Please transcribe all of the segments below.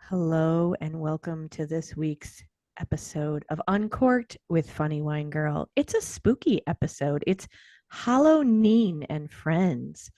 Hello and welcome to this week's episode of Uncorked with Funny Wine Girl. It's a spooky episode. It's Hallo-Neen and Friends.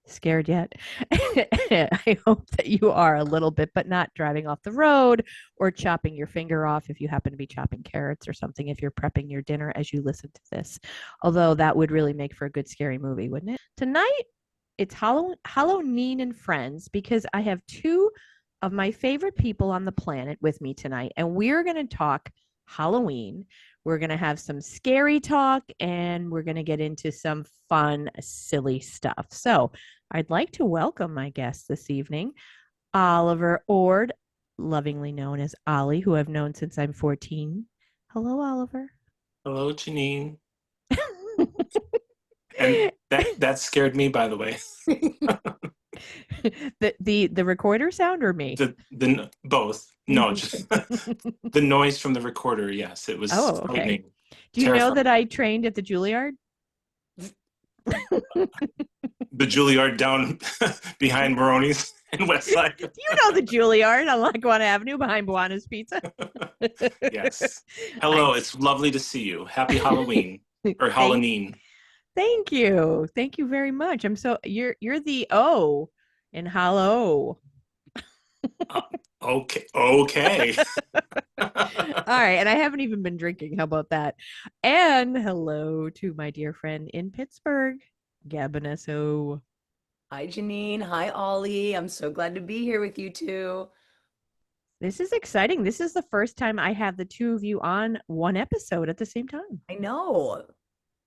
Scared yet? I hope that you are a little bit, but not driving off the road or chopping your finger off if you happen to be chopping carrots or something if you're prepping your dinner as you listen to this. Although that would really make for a good scary movie, wouldn't it? Tonight, it's Hallow-Neen and Friends because I have two of my favorite people on the planet with me tonight, and we're going to talk Halloween. We're going to have some scary talk, and we're going to get into some fun, silly stuff. So, I'd like to welcome my guest this evening, Oliver Ord, lovingly known as Ollie, who I've known since I'm 14. Hello, Oliver. Hello, Janine. And that scared me, by the way. The recorder sound or me? The both. No, just the noise from the recorder. Yes, it was Oh, okay. frightening, Do you know that terrifying. I trained at the Juilliard? The Juilliard down behind Maroney's in West Side. You know the Juilliard on Lackawanna Avenue behind Buana's Pizza. Yes. I'm Hello, it's lovely to see you. Happy Halloween or thank Halloween. thank you. Thank you very much. You're the O in Hollow. Uh, okay, okay. All right, and I haven't even been drinking. How about that? And hello to my dear friend in Pittsburgh, Gab Bonesso. Hi, Janine. Hi, Ollie. I'm so glad to be here with you two. This is exciting. This is the first time I have the two of you on one episode at the same time. I know.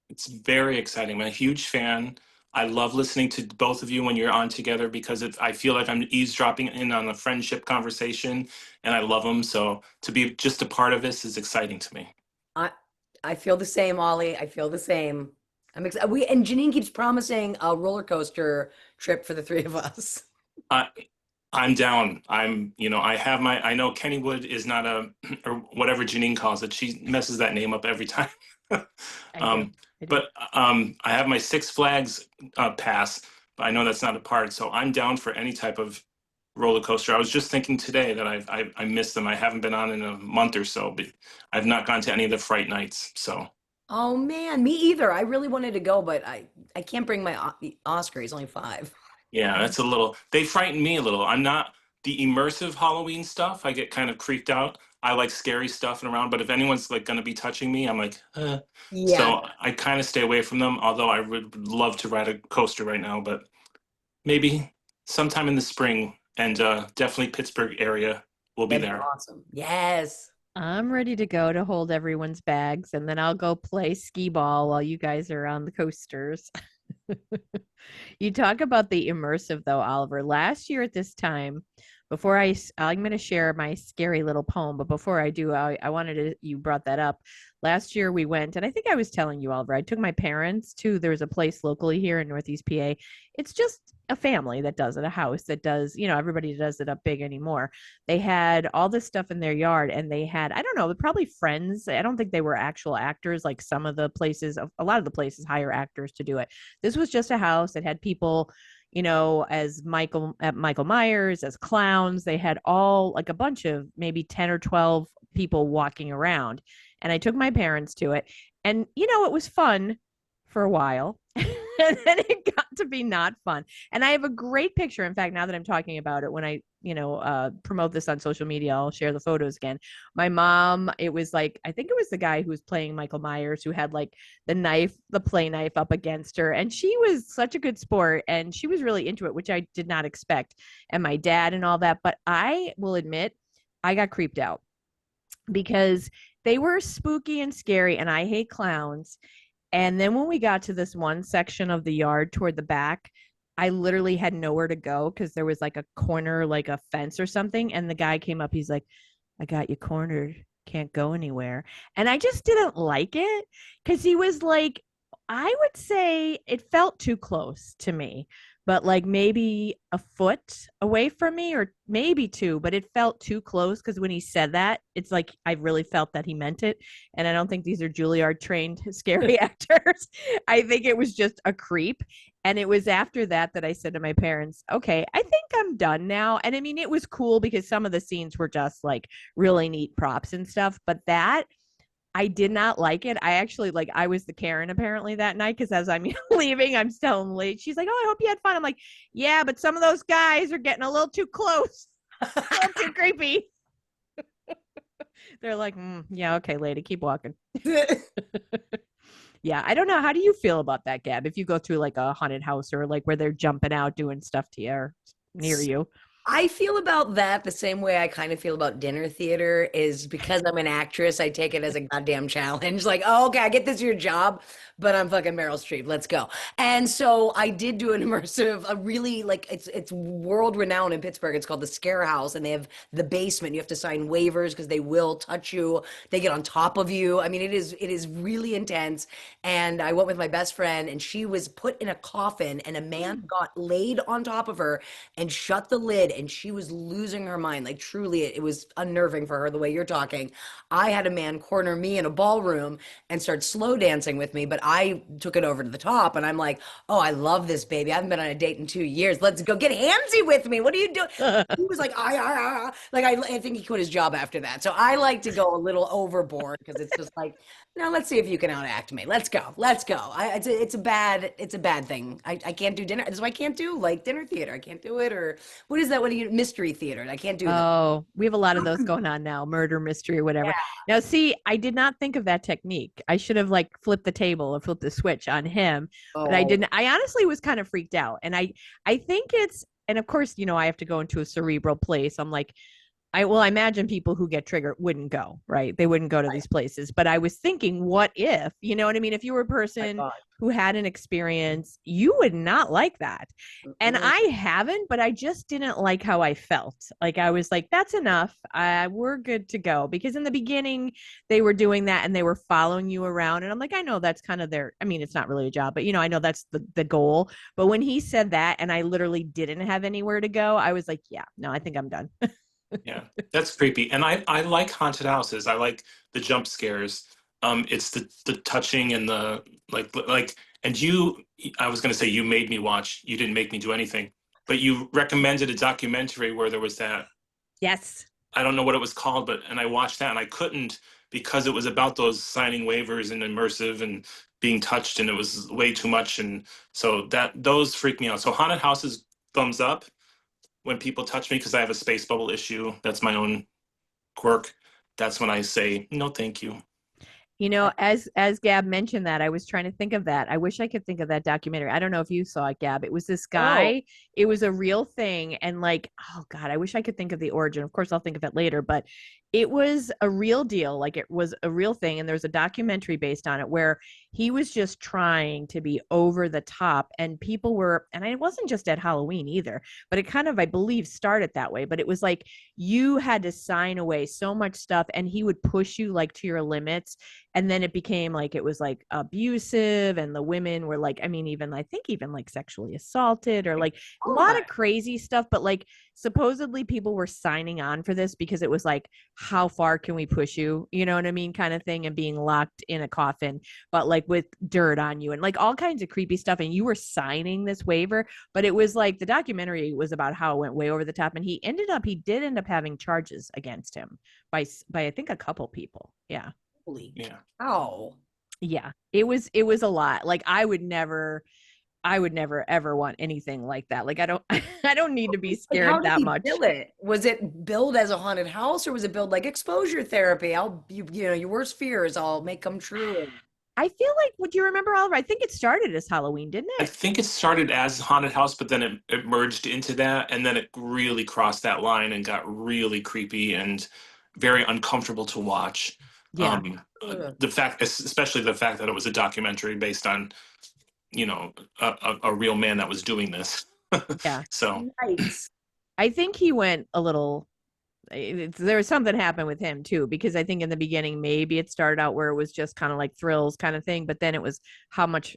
It's very exciting. I'm a huge fan. I love listening to both of you when you're on together because I feel like I'm eavesdropping in on a friendship conversation and I love them. So to be just a part of this is exciting to me. I I feel the same, Ollie. I feel the same. I'm excited. We and Janine keeps promising a roller coaster trip for the three of us. I, I'm down. I have I know Kennywood is not or whatever Janine calls it. She messes that name up every time. I do. um, I do. but I have my Six Flags pass, but I know that's not a part. So I'm down for any type of roller coaster. I was just thinking today that I missed them. I haven't been on in a month or so, but I've not gone to any of the Fright Nights. So Oh man, me either. I really wanted to go, but I can't bring my Oscar. He's only 5. yeah, that's a little. They frighten me a little. I'm not the immersive Halloween stuff. I get kind of creeped out. I like scary stuff and around, but if anyone's like going to be touching me, I'm like, Yeah, so I kind of stay away from them. Although I would love to ride a coaster right now, but maybe sometime in the spring, and definitely Pittsburgh area will be that'd be there. awesome. Yes. I'm ready to go to hold everyone's bags, and then I'll go play skee ball while you guys are on the coasters. You talk about the immersive though, Oliver. Last year at this time, I'm going to share my scary little poem, but before I do, I wanted to, you brought that up. Last year we went, and I think I was telling you, Oliver, I took my parents to, there's a place locally here in Northeast PA. It's just a family that does it, a house that does, everybody does it up big anymore. They had all this stuff in their yard, and they had, I don't know, probably friends. I don't think they were actual actors. Like some of the places, a lot of the places hire actors to do it. This was just a house that had people, as Michael Myers, as clowns. They had all like a bunch of maybe 10 or 12 people walking around. And I took my parents to it. And it was fun for a while. And then it got to be not fun. And I have a great picture. In fact, now that I'm talking about it, when I, promote this on social media, I'll share the photos again. My mom, it was like, I think it was the guy who was playing Michael Myers who had like the play knife up against her. And she was such a good sport and she was really into it, which I did not expect. And my dad and all that. But I will admit, I got creeped out because they were spooky and scary. And I hate clowns. And then when we got to this one section of the yard toward the back, I literally had nowhere to go because there was like a corner, like a fence or something. And the guy came up, he's like, I got you cornered. Can't go anywhere. And I just didn't like it because he was like, I would say it felt too close to me. but like maybe a foot away from me or maybe two, but it felt too close because when he said that, it's like I really felt that he meant it. And I don't think these are Juilliard trained scary actors. I think it was just a creep. And it was after that that I said to my parents, okay, I think I'm done now. And I mean, it was cool because some of the scenes were just like really neat props and stuff. But that I did not like it. I actually like I was the Karen apparently that night because as I'm leaving, I'm still late. She's like, "Oh, I hope you had fun." I'm like, "Yeah, but some of those guys are getting a little too close, a little too creepy." They're like, "Yeah, okay, lady, keep walking." Yeah, I don't know. How do you feel about that, Gab? If you go through like a haunted house or like where they're jumping out doing stuff to you or near you? I feel about that the same way I kind of feel about dinner theater is because I'm an actress, I take it as a goddamn challenge. Like, oh, okay, I get this your job, but I'm fucking Meryl Streep. Let's go. And so I did do an immersive, a really like it's world renowned in Pittsburgh. It's called the Scare House, and they have the basement. You have to sign waivers because they will touch you. They get on top of you. I mean, it is really intense. And I went with my best friend, and she was put in a coffin, and a man got laid on top of her and shut the lid, and she was losing her mind. Like truly, it was unnerving for her the way you're talking. I had a man corner me in a ballroom and start slow dancing with me, but I took it over to the top, and I'm like, oh, I love this baby. I haven't been on a date in 2 years. Let's go get handsy with me. What are you doing? He was like, like I think he quit his job after that. So I like to go a little overboard because it's just like, no, let's see if you can outact me. Let's go. Let's go. It's a bad thing. I can't do dinner. That's why I can't do like dinner theater. I can't do it. Or what is that? What do you mystery theater? I can't do that. Oh, we have a lot of those going on now, murder mystery or whatever. Yeah. Now, see, I did not think of that technique. I should have like flipped the table or flipped the switch on him, but I Oh didn't. I honestly was kind of freaked out. And I think it's, and of course, I have to go into a cerebral place. I'm like, I imagine people who get triggered wouldn't go, right? They wouldn't go to these places. But I was thinking, what if, you know what I mean? If you were a my person God. who had an experience, you would not like that. And Mm-mm. I haven't, but I just didn't like how I felt. Like I was like, that's enough. We're good to go. Because in the beginning, they were doing that and they were following you around. And I'm like, I know that's kind of their, I mean, it's not really a job, but I know that's the goal. But when he said that and I literally didn't have anywhere to go, I was like, yeah, no, I think I'm done. Yeah, that's creepy. And I like haunted houses. I like the jump scares. It's the touching and the like. And I was gonna say you made me watch. You didn't make me do anything, but you recommended a documentary where there was that. Yes. I don't know what it was called, and I watched that and I couldn't because it was about those signing waivers and immersive and being touched, and it was way too much. And so those freak me out. So haunted houses, thumbs up when people touch me because I have a space bubble issue. That's my own quirk. That's when I say no, thank you. As Gab mentioned that, I was trying to think of that. I wish I could think of that documentary. I don't know if you saw it, Gab. It was this Oh, guy. It was a real thing, and like, oh God, I wish I could think of the origin. Of course, I'll think of it later, but it was a real deal. Like it was a real thing, and there's a documentary based on it where he was just trying to be over the top, and people were, and it wasn't just at Halloween either, but it kind of, I believe, started that way. But it was like you had to sign away so much stuff, and he would push you like to your limits, and then it became like it was like abusive, and the women were like, I mean, even I think even like sexually assaulted or like a oh lot my. of crazy stuff. But like supposedly people were signing on for this because it was like, how far can we push you, you know what I mean, kind of thing, and being locked in a coffin but like with dirt on you and like all kinds of creepy stuff, and you were signing this waiver. But it was like the documentary was about how it went way over the top, and he did end up having charges against him by I think a couple people. Yeah. Holy Yeah. cow. Yeah, it was a lot. Like I would never ever want anything like that. Like I don't I don't need to be Like, how scared did that he much. bill it? Was it billed as a haunted house, or was it billed like exposure therapy? Your worst fears I'll make come true. I feel like, would you remember, Oliver? I think it started as Halloween, didn't I it? think it started as haunted house, but then it merged into that, and then it really crossed that line and got really creepy and very uncomfortable to watch. Yeah. Um, Ugh. especially the fact that it was a documentary based on, a real man that was doing this. Yeah. So Yikes. I think he went a little there was something happened with him too, because I think in the beginning maybe it started out where it was just kind of like thrills kind of thing, but then it was how much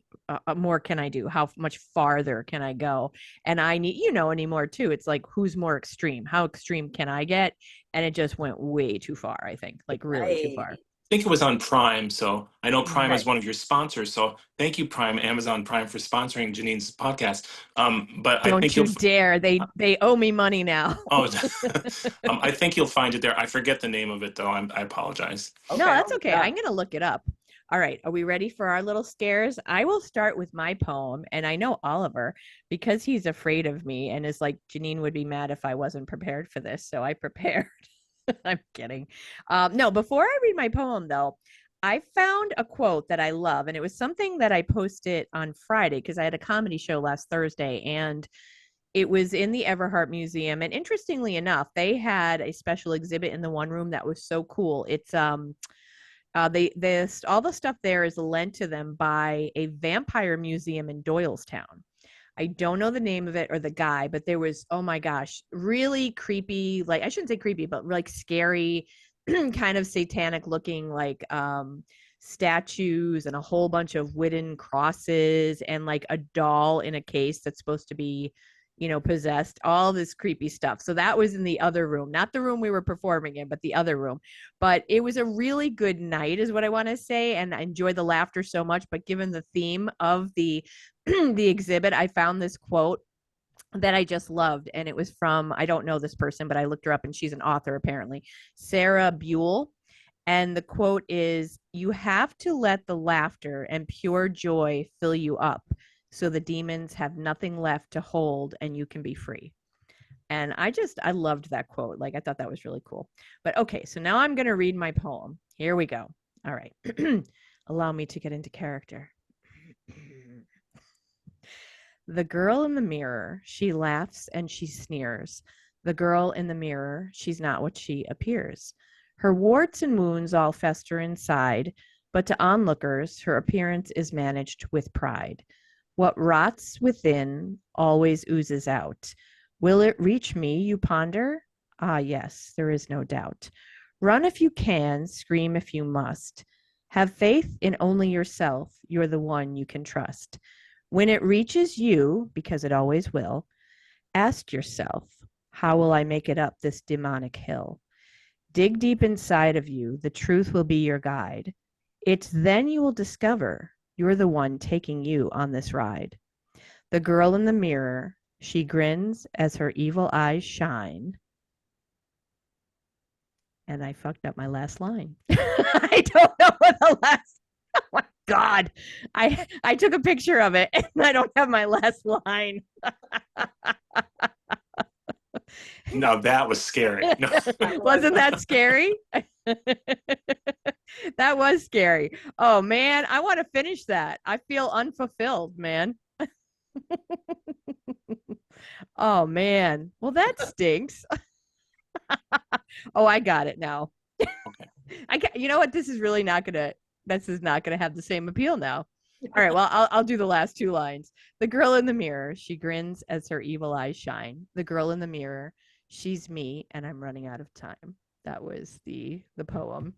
more can I do? How much farther can I go? And I need, anymore too. It's like who's more extreme? How extreme can I get? And it just went way too far, I think, like really too far. Think it was on Prime, so I know Prime is Right. one of your sponsors. So thank you, Prime, Amazon Prime, for sponsoring Janine's podcast. But I Don't think you you'll. dare. They owe me money now. Oh, I think you'll find it there. I forget the name of it though. I apologize. No, Okay, that's I'll look it okay. up. I'm going to look it up. All right. Are we ready for our little scares? I will start with my poem. And I know Oliver, because he's afraid of me and is like, Janine would be mad if I wasn't prepared for this. So I prepared. I'm kidding. No, before I read my poem, though, I found a quote that I love. And it was something that I posted on Friday because I had a comedy show last Thursday. And it was in the Everhart Museum. And interestingly enough, they had a special exhibit in the one room that was so cool. It's they this all the stuff there is lent to them by a vampire museum in Doylestown. I don't know the name of it or the guy, but there was, oh my gosh, really creepy, like I shouldn't say creepy, but like scary, kind of satanic looking like statues and a whole bunch of wooden crosses and like a doll in a case that's supposed to be, possessed, all this creepy stuff. So that was in the other room, not the room we were performing in, but the other room. But it was a really good night, is what I want to say. And I enjoyed the laughter so much. But given the theme of the the exhibit, I found this quote that I just loved. And it was from, I don't know this person, but I looked her up and she's an author apparently, Sarah Buell. And the quote is, "You have to let the laughter and pure joy fill you up so the demons have nothing left to hold and you can be free." And I loved that quote. Like, I thought that was really cool. But okay, so now I'm going to read my poem. Here we go. All right. Allow me to get into character. The girl in the mirror, she laughs and she sneers. The girl in the mirror, she's not what she appears. Her warts and wounds all fester inside, but to onlookers, her appearance is managed with pride. What rots within always oozes out. Will it reach me, you ponder? Ah, yes, there is no doubt. Run if you can, scream if you must. Have faith in only yourself. You're the one you can trust. When it reaches you, because it always will, ask yourself, how will I make it up this demonic hill? Dig deep inside of you. The truth will be your guide. It's then you will discover you're the one taking you on this ride. The girl in the mirror, she grins as her evil eyes shine. And I fucked up my last line. I don't know what the last. Oh my God. I took a picture of it and I don't have my last line. No, that was scary. No. Wasn't that scary? That was scary. Oh man, I want to finish that. I feel unfulfilled, man. Oh man. Well, that stinks. Oh, I got it now. Okay. You know what? This is not gonna have the same appeal now. All right, well, I'll do the last two lines. The girl in the mirror, she grins as her evil eyes shine. The girl in the mirror, she's me, and I'm running out of time. That was the poem.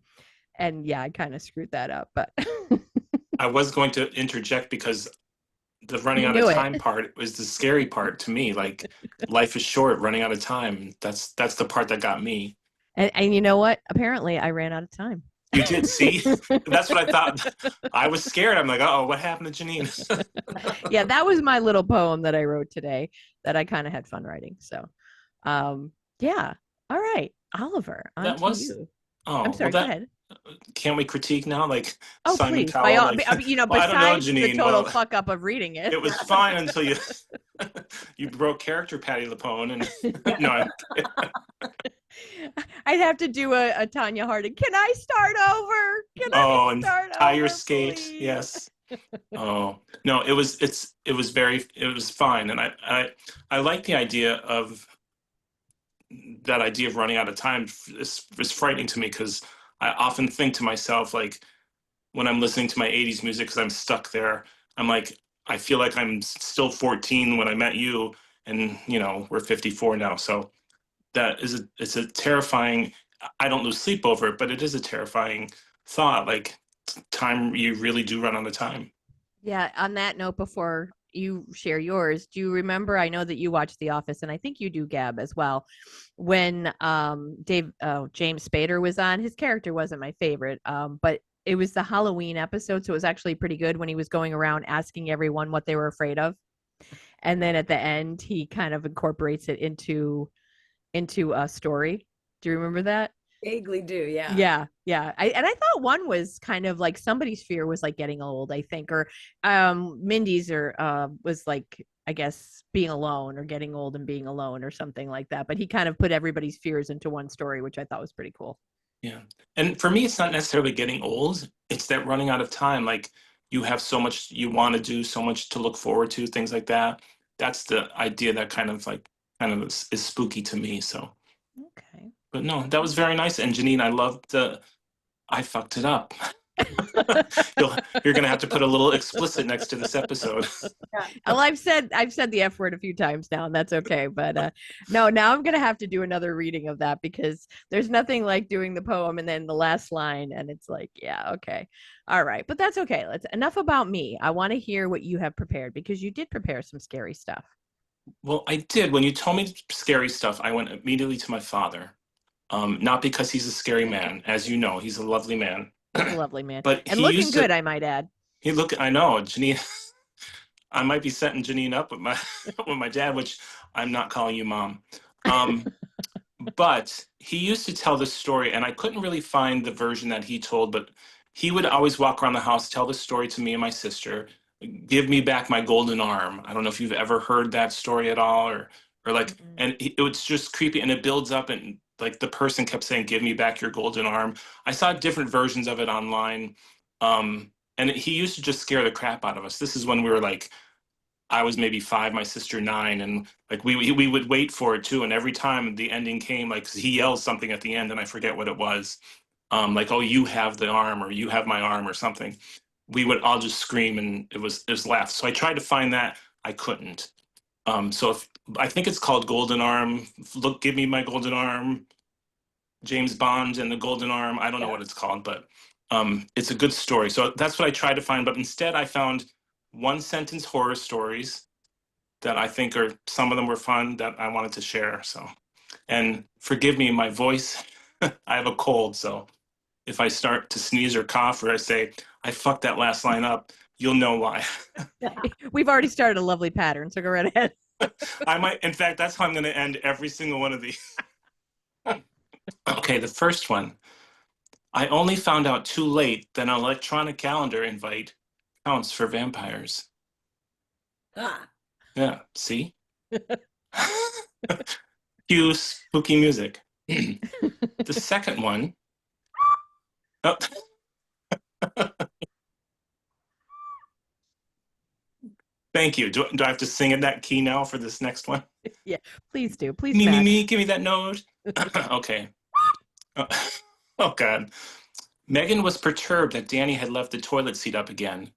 And yeah, I kind of screwed that up, but I was going to interject because the running you out of knew time it. part was the scary part to me. Like, life is short, running out of time. That's the part that got me. And you know what? Apparently, I ran out of time. You did see? That's what I thought. I was scared. I'm like, oh, what happened to Janine? Yeah, that was my little poem that I wrote today that I kind of had fun writing. So, yeah. All right, Oliver, on That to was. you. I'm Oh, well, sorry. Go that ahead. can't we critique now? Like Oh, Simon please. By Cowell, all, like, well, I don't know, besides the Janine. total Well, fuck up of reading it. it was fine until you you broke character Patty Lapone, and no, I'd have to do a Tanya Harding. Can I start over? Can I oh, and start tire over, skate, please? yes. Oh no, it was fine, and I like the idea of that idea of running out of time is frightening to me because I often think to myself, like, when I'm listening to my 80s music because I'm stuck there, I'm like, I feel like I'm still 14 when I met you, and we're 54 now. So that is it's a terrifying. I don't lose sleep over it, but it is a terrifying thought. Like time, you really do run out of time. Yeah, on that note, before you share yours, do you remember? I know that you watch The Office, and I think you do, Gab, as well. When James Spader was on, his character wasn't my favorite, but it was the Halloween episode, so it was actually pretty good when he was going around asking everyone what they were afraid of, and then at the end, he kind of incorporates it into a story. Do you remember that? Vaguely do, yeah. Yeah, yeah. I thought one was kind of like somebody's fear was like getting old, I think, or Mindy's or was like I guess being alone or getting old and being alone or something like that. But he kind of put everybody's fears into one story, which I thought was pretty cool. Yeah. And for me, it's not necessarily getting old. It's that running out of time. Like you have so much you want to do, so much to look forward to, things like that. That's the idea that kind of is spooky to me. So, Okay. but no, that was very nice. And Janine, I loved the, I fucked it up. You're gonna have to put a little explicit next to this episode. Well, I've said the F word a few times now, and that's okay. But no, now I'm gonna have to do another reading of that because there's nothing like doing the poem and then the last line, and it's like, yeah, okay, all right, but that's okay. Let's enough about me. I want to hear what you have prepared because you did prepare some scary stuff. Well, I did. When you told me scary stuff, I went immediately to my father. Not because he's a scary man, as you know, he's a lovely man. He's a lovely man But and he looking used good, to, I might add. I know, Janine, I might be setting Janine up with my with my dad, which I'm not calling you mom. Um, but he used to tell this story, and I couldn't really find the version that he told, but he would always walk around the house, tell the story to me and my sister, give me back my golden arm. I don't know if you've ever heard that story at all, or like, Mm-mm. and it was just creepy, and it builds up, and like the person kept saying, "Give me back your golden arm." I saw different versions of it online, and he used to just scare the crap out of us. This is when we were like I was maybe 5, my sister 9, and like we would wait for it too. And every time the ending came, like he yells something at the end, and I forget what it was, like "Oh, you have the arm," or "You have my arm," or something. We would all just scream, and it was laugh. So I tried to find that, I couldn't. So if, I think it's called Golden Arm. Look, give me my golden arm. James Bond and the Golden Arm. I don't know Yeah. what it's called, but it's a good story. So that's what I tried to find. But instead, I found one sentence horror stories that I think are some of them were fun that I wanted to share. So, and forgive me, my voice, I have a cold. So if I start to sneeze or cough or I say, I fucked that last line up, you'll know why. We've already started a lovely pattern, so go right ahead. I might, in fact, that's how I'm going to end every single one of these. Okay, the first one. I only found out too late that an electronic calendar invite counts for vampires. Ah. Yeah, see? Cue spooky music. The second one. Oh, thank you. Do I have to sing in that key now for this next one? Yeah, please do. Please Me, match. give me that note. Okay. Oh, oh, God. Megan was perturbed that Danny had left the toilet seat up again,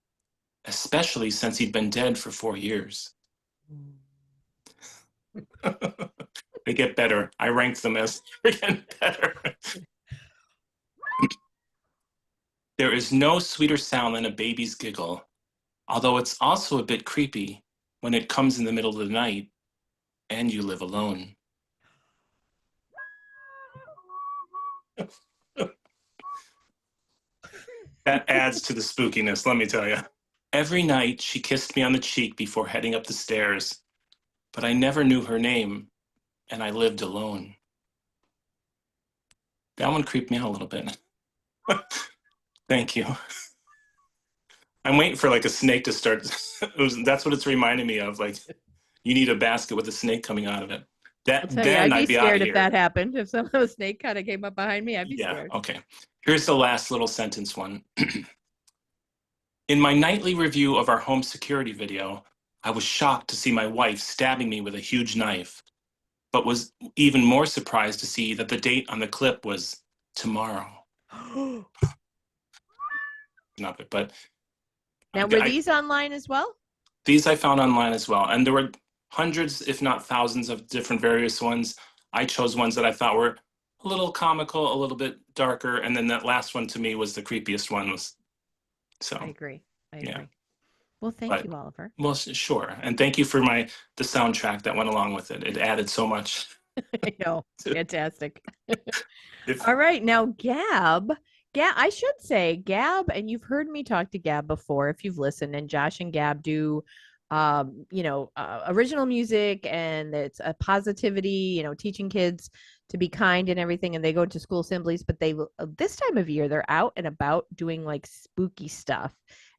especially since he'd been dead for 4 years. They get better. I rank them as they're getting better. There is no sweeter sound than a baby's giggle, although it's also a bit creepy when it comes in the middle of the night and you live alone. That adds to the spookiness, let me tell you. Every night she kissed me on the cheek before heading up the stairs, but I never knew her name and I lived alone. That one creeped me out a little bit. Thank you. I'm waiting for like a snake to start. That's what it's reminding me of. Like you need a basket with a snake coming out of it. I'll That tell you, I'd then be I'd be out of scared if here. that happened. If some of a snake kind of came up behind me, I'd be Yeah, scared. okay. Here's the last little sentence one. In my nightly review of our home security video, I was shocked to see my wife stabbing me with a huge knife, but was even more surprised to see that the date on the clip was tomorrow. Not it, but Now, were I, these online as well? these I found online as well, and there were hundreds, if not thousands, of different various ones. I chose ones that I thought were a little comical, a little bit darker, and then that last one to me was the creepiest one. Was so I agree. I yeah. agree. Well, thank But you, Oliver. well, sure, and thank you for the soundtrack that went along with it. It added so much. I know. Fantastic. If All right. Now, Gab, I should say Gab, and you've heard me talk to Gab before if you've listened, and Josh and Gab do, original music, and it's a positivity, teaching kids to be kind and everything. And they go to school assemblies, but this time of year, they're out and about doing like spooky stuff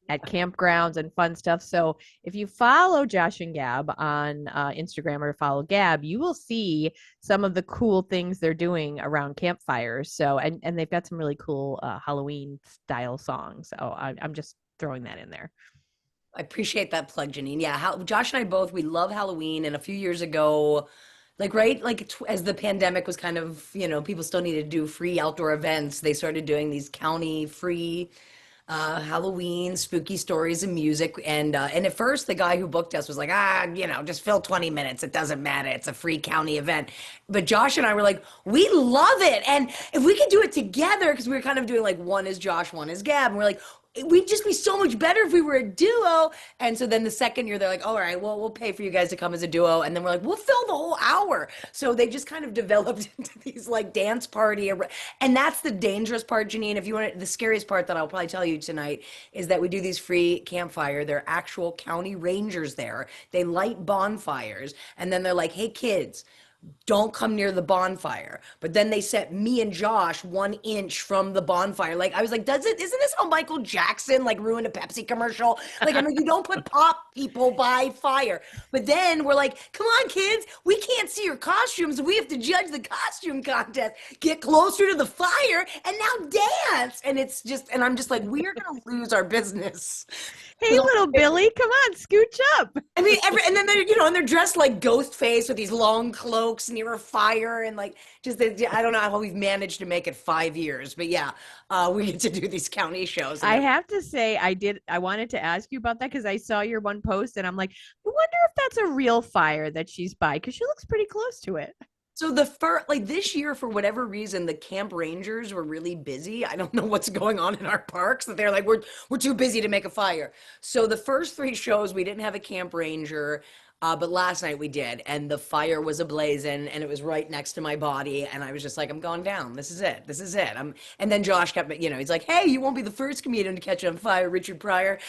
at campgrounds and fun stuff. So if you follow Josh and Gab on Instagram or follow Gab, you will see some of the cool things they're doing around campfires. So, and they've got some really cool Halloween style songs. So I'm just throwing that in there. I appreciate that plug, Janine. Yeah, Josh and I both, we love Halloween. And a few years ago, like, right, like as the pandemic was kind of, people still needed to do free outdoor events, they started doing these county free Halloween spooky stories and music. And at first, the guy who booked us was like, just fill 20 minutes. It doesn't matter. It's a free county event. But Josh and I were like, we love it. And if we could do it together, because we were kind of doing like one is Josh, one is Gab, and we're like, we'd just be so much better if we were a duo. And so then the second year, they're like, all right, well, we'll pay for you guys to come as a duo. And then we're like, we'll fill the whole hour. So they just kind of developed into these like dance party. And that's the dangerous part, Janine. If you want the scariest part that I'll probably tell you tonight is that we do these free campfire. They're actual county rangers there. They light bonfires. And then they're like, hey, kids, don't come near the bonfire. But then they set me and Josh 1 inch from the bonfire. Like I was like, isn't this how Michael Jackson like ruined a Pepsi commercial? Like I'm like, you don't put pop people by fire. But then we're like, come on, kids, we can't see your costumes. We have to judge the costume contest. Get closer to the fire and now dance. And I'm just like, we are gonna lose our business. Hey, little Billy, come on, scooch up. I mean, and then and they're dressed like Ghostface with these long cloaks near a fire, and like I don't know how we've managed to make it 5 years, but yeah, we get to do these county shows. I have to say, I wanted to ask you about that because I saw your one post and I'm like, I wonder if that's a real fire that she's by because she looks pretty close to it. So like this year, for whatever reason, the camp rangers were really busy. I don't know what's going on in our parks that they're like, we're too busy to make a fire. So the first 3 shows, we didn't have a camp ranger. But last night we did, and the fire was ablazing, and it was right next to my body, and I was just like, I'm going down. This is it. This is it. And then Josh kept, he's like, hey, you won't be the first comedian to catch on fire, Richard Pryor.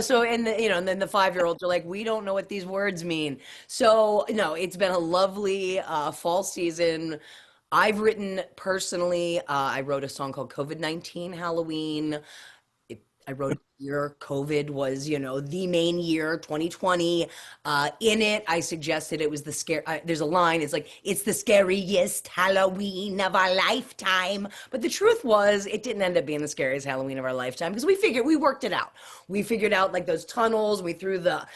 So, and then the 5-year-olds are like, we don't know what these words mean. So, no, it's been a lovely fall season. I've written personally, I wrote a song called COVID-19 Halloween. I wrote a year COVID was, the main year, 2020. In it, I suggested it was there's a line, it's like, it's the scariest Halloween of our lifetime. But the truth was, it didn't end up being the scariest Halloween of our lifetime because we worked it out. We figured out like those tunnels, we threw the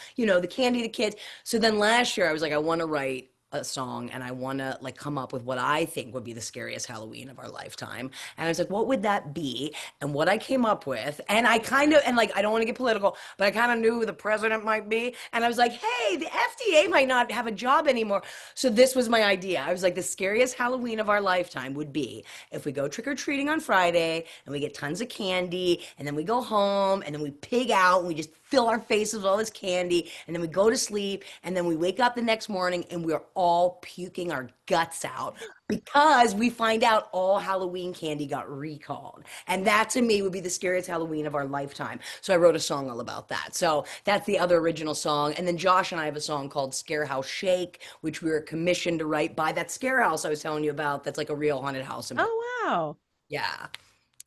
candy to kids. So then last year, I was like, I want to write a song and I want to like come up with what I think would be the scariest Halloween of our lifetime. And I was like, what would that be? And what I came up with, and I don't want to get political, but I kind of knew who the president might be. And I was like, hey, the FDA might not have a job anymore. So this was my idea. I was like, the scariest Halloween of our lifetime would be if we go trick-or-treating on Friday and we get tons of candy and then we go home and then we pig out and we just fill our faces with all this candy and then we go to sleep and then we wake up the next morning and we're all puking our guts out because we find out all Halloween candy got recalled. And that to me would be the scariest Halloween of our lifetime. So I wrote a song all about that. So that's the other original song. And then Josh and I have a song called Scare House Shake, which we were commissioned to write by that scare house I was telling you about. That's like a real haunted house. Oh, wow. Yeah.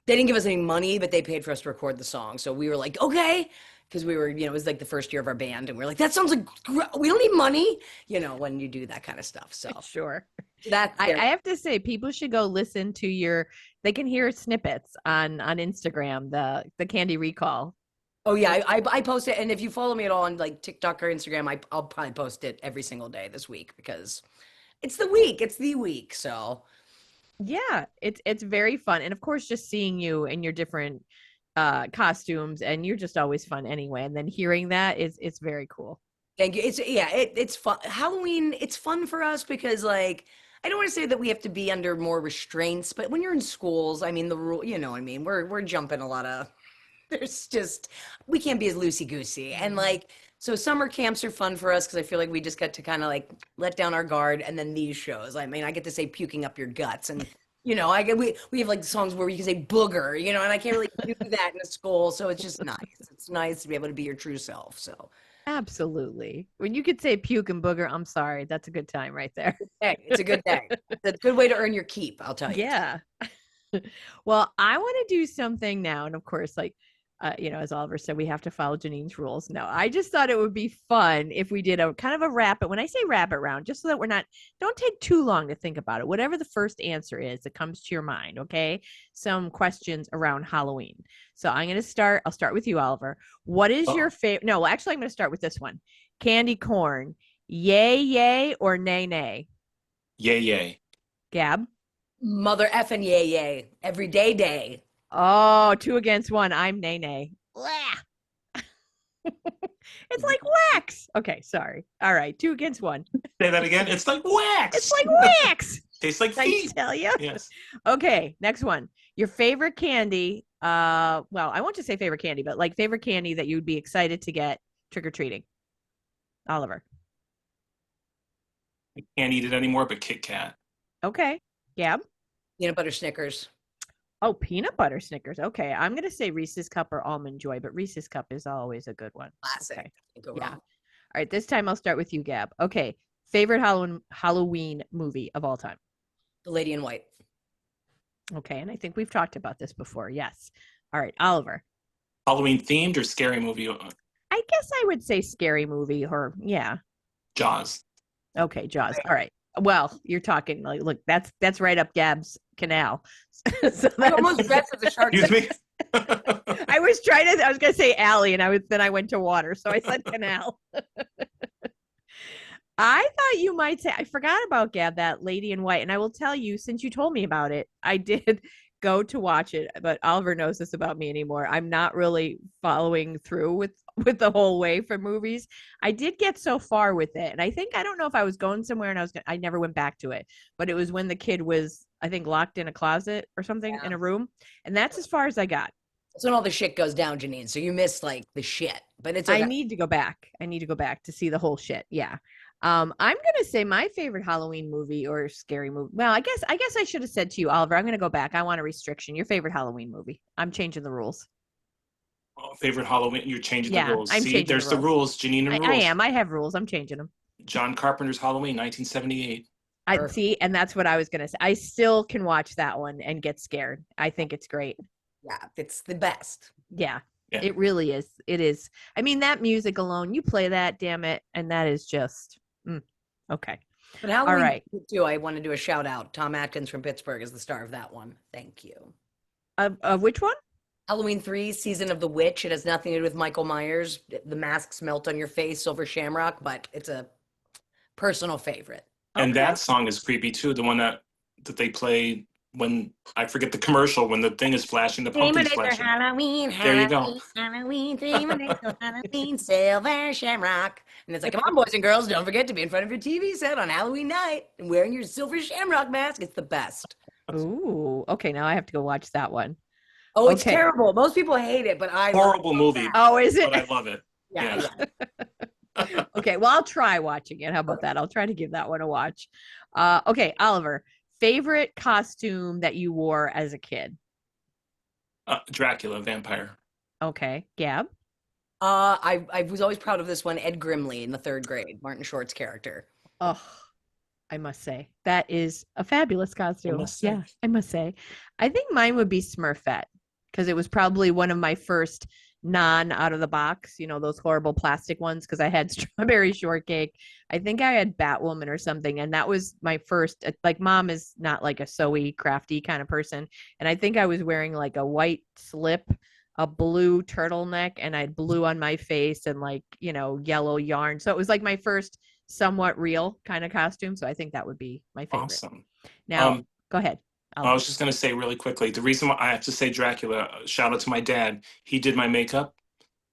They didn't give us any money, but they paid for us to record the song. So we were like, okay. Because we were, it was like the first year of our band, and we are like, that sounds like we don't need money, when you do that kind of stuff. So sure. I have to say, people should go listen to they can hear snippets on Instagram, the Candy Recall. Oh yeah, I post it, and if you follow me at all on like TikTok or Instagram, I'll probably post it every single day this week because it's the week. So yeah, it's very fun, and of course, just seeing you in your different costumes, and you're just always fun anyway, and then hearing that it's very cool. Thank you. It's fun. Halloween, it's fun for us because like I don't want to say that we have to be under more restraints, but when you're in schools, I mean, the rule, you know what I mean? We're jumping a lot of, there's just, we can't be as loosey goosey. And like, so summer camps are fun for us because I feel like we just get to kind of like let down our guard. And then these shows, I mean, I get to say puking up your guts. And, you know, we have like songs where you can say booger, you know, and I can't really do that in a school. So it's just nice. It's nice to be able to be your true self. So, Absolutely. When you could say puke and booger, I'm sorry. That's a good time right there. hey, it's a good day. It's a good way to earn your keep, I'll tell you. Yeah. Well, I want to do something now. And of course, like, as Oliver said, we have to follow Janine's rules. No, I just thought it would be fun if we did a kind of a rapid, when I say rapid round, just so that don't take too long to think about it. Whatever the first answer is that comes to your mind. Okay. Some questions around Halloween. So I'll start with you, Oliver. What is your favorite? No, well, actually, I'm going to start with this one. Candy corn, yay, yay, or nay, nay? Yay, yay. Gab? Mother effing yay yay. Every day. Oh, 2 against 1. I'm nay nay. It's like wax. Okay, sorry. All right, 2 against 1. Say that again. It's like wax. It's like wax. Tastes like I feet. tell you. Yes. Okay, next one. Your favorite candy. Well, I won't just say favorite candy, but like favorite candy that you'd be excited to get trick or treating. Oliver. I can't eat it anymore, but Kit Kat. Okay. Gab. Peanut butter Snickers. Oh, peanut butter Snickers. Okay, I'm gonna say Reese's Cup or Almond Joy, but Reese's Cup is always a good one. Classic. Okay. Can't go Yeah. wrong. All right, this time I'll start with you, Gab. Okay, favorite Halloween movie of all time. The Lady in White. Okay, and I think we've talked about this before. Yes. All right, Oliver. Halloween themed or scary movie? I guess I would say scary movie or yeah. Jaws. Okay, Jaws. All right. Well, you're talking like, look, that's right up Gab's canal. So I almost dressed as a shark. Excuse me. I was gonna say alley, and I went to water, so I said canal. I thought you might say, I forgot about Gab, that Lady in White, and I will tell you, since you told me about it, I did go to watch it, but Oliver knows this about me anymore. I'm not really following through with the whole way for movies. I did get so far with it, and I don't know if I was going somewhere and I never went back to it, but it was when the kid was, I think, locked in a closet or something in a room, and that's as far as I got. That's when all the shit goes down, Janine. So you missed like the shit, but it's okay. I need to go back. I need to go back to see the whole shit. Yeah. I'm gonna say my favorite Halloween movie or scary movie. Well, I guess I should have said to you, Oliver, I'm gonna go back. I want a restriction. Your favorite Halloween movie. I'm changing the rules. Favorite Halloween? You're changing Yeah, the rules. I'm See, changing there's the the rules. Janine and rules. I am. I have rules. I'm changing them. John Carpenter's Halloween, 1978. I see, and that's what I was gonna say. I still can watch that one and get scared. I think it's great. Yeah, it's the best. Yeah, Yeah. it really is. It is. I mean, that music alone, you play that, damn it, and that is just okay. But Halloween, All right. too, I want to do a shout out. Tom Atkins from Pittsburgh is the star of that one. Thank you. Of which one? Halloween 3, Season of the Witch. It has nothing to do with Michael Myers. The masks melt on your face over Shamrock, but it's a personal favorite. And Okay. that song is creepy too. The one that they play when, I forget the commercial, when the thing is flashing, the pumpkin's flashing. Halloween, There you go. Halloween, Halloween, Silver Shamrock. And it's like, come on, boys and girls, don't forget to be in front of your TV set on Halloween night and wearing your Silver Shamrock mask. It's the best. Ooh, okay. Now I have to go watch that one. Oh, it's Okay. terrible. Most people hate it, but I Horrible love movie. that. Oh, is it? But I love it. Yeah, Yeah. yeah. Okay, well, I'll try watching it. How about that? I'll try to give that one a watch. Okay, Oliver, favorite costume that you wore as a kid? Dracula, vampire. Okay, Gab. I was always proud of this one, Ed Grimley in the 3rd grade, Martin Short's character. Oh, I must say that is a fabulous costume. Yeah, I must say. I think mine would be Smurfette because it was probably one of my first non out of the box, those horrible plastic ones, because I had strawberry shortcake. I think I had Batwoman or something, and that was my first. Like, mom is not like a sewy, crafty kind of person, and I think I was wearing like a white slip, a blue turtleneck, and I had blue on my face and like yellow yarn. So it was like my first somewhat real kind of costume. So I think that would be my favorite. Awesome. Now, go ahead. I was just going to say really quickly, the reason why I have to say Dracula, shout out to my dad. He did my makeup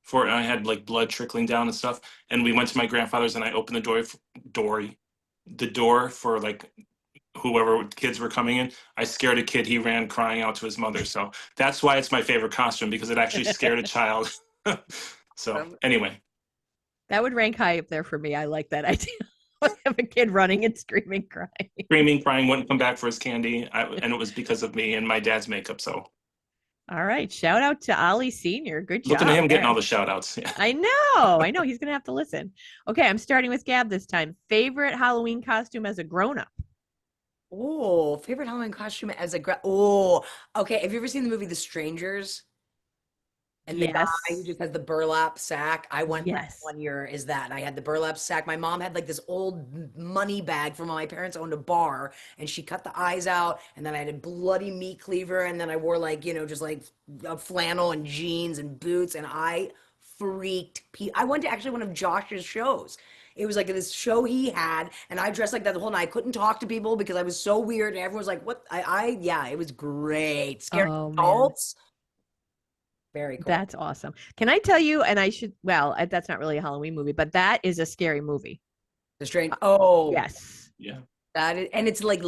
for it, and I had like blood trickling down and stuff. And we went to my grandfather's, and I opened the door for like whoever kids were coming in, I scared a kid. He ran crying out to his mother. So that's why it's my favorite costume, because it actually scared a child. So anyway, That would rank high up there for me. I like that idea. Have a kid running and screaming, crying. screaming, crying, wouldn't come back for his candy. And it was because of me and my dad's makeup. So All right. Shout out to Ollie Sr. Good looking at job him getting there. all the shout outs. Yeah. I know. I know. He's going to have to listen. Okay. I'm starting with Gab this time. Favorite Halloween costume as a grown up? Oh, favorite Halloween costume as a oh, okay. Have you ever seen the movie The Strangers? And the guy who Yes. just has the burlap sack. I went like Yes. 1 year is that. And I had the burlap sack. My mom had like this old money bag from when my parents owned a bar, and she cut the eyes out. And then I had a bloody meat cleaver. And then I wore like, just like a flannel and jeans and boots. And I freaked. I went to actually one of Josh's shows. It was like this show he had, and I dressed like that the whole night. I couldn't talk to people because I was so weird, and everyone was like, "What?" Yeah, it was great. Scaring Oh, man. adults, very cool. That's awesome. Can I tell you? And I should, well, that's not really a Halloween movie, but that is a scary movie. The strange. Uh, Oh, yes. Yeah. that is, and it's like,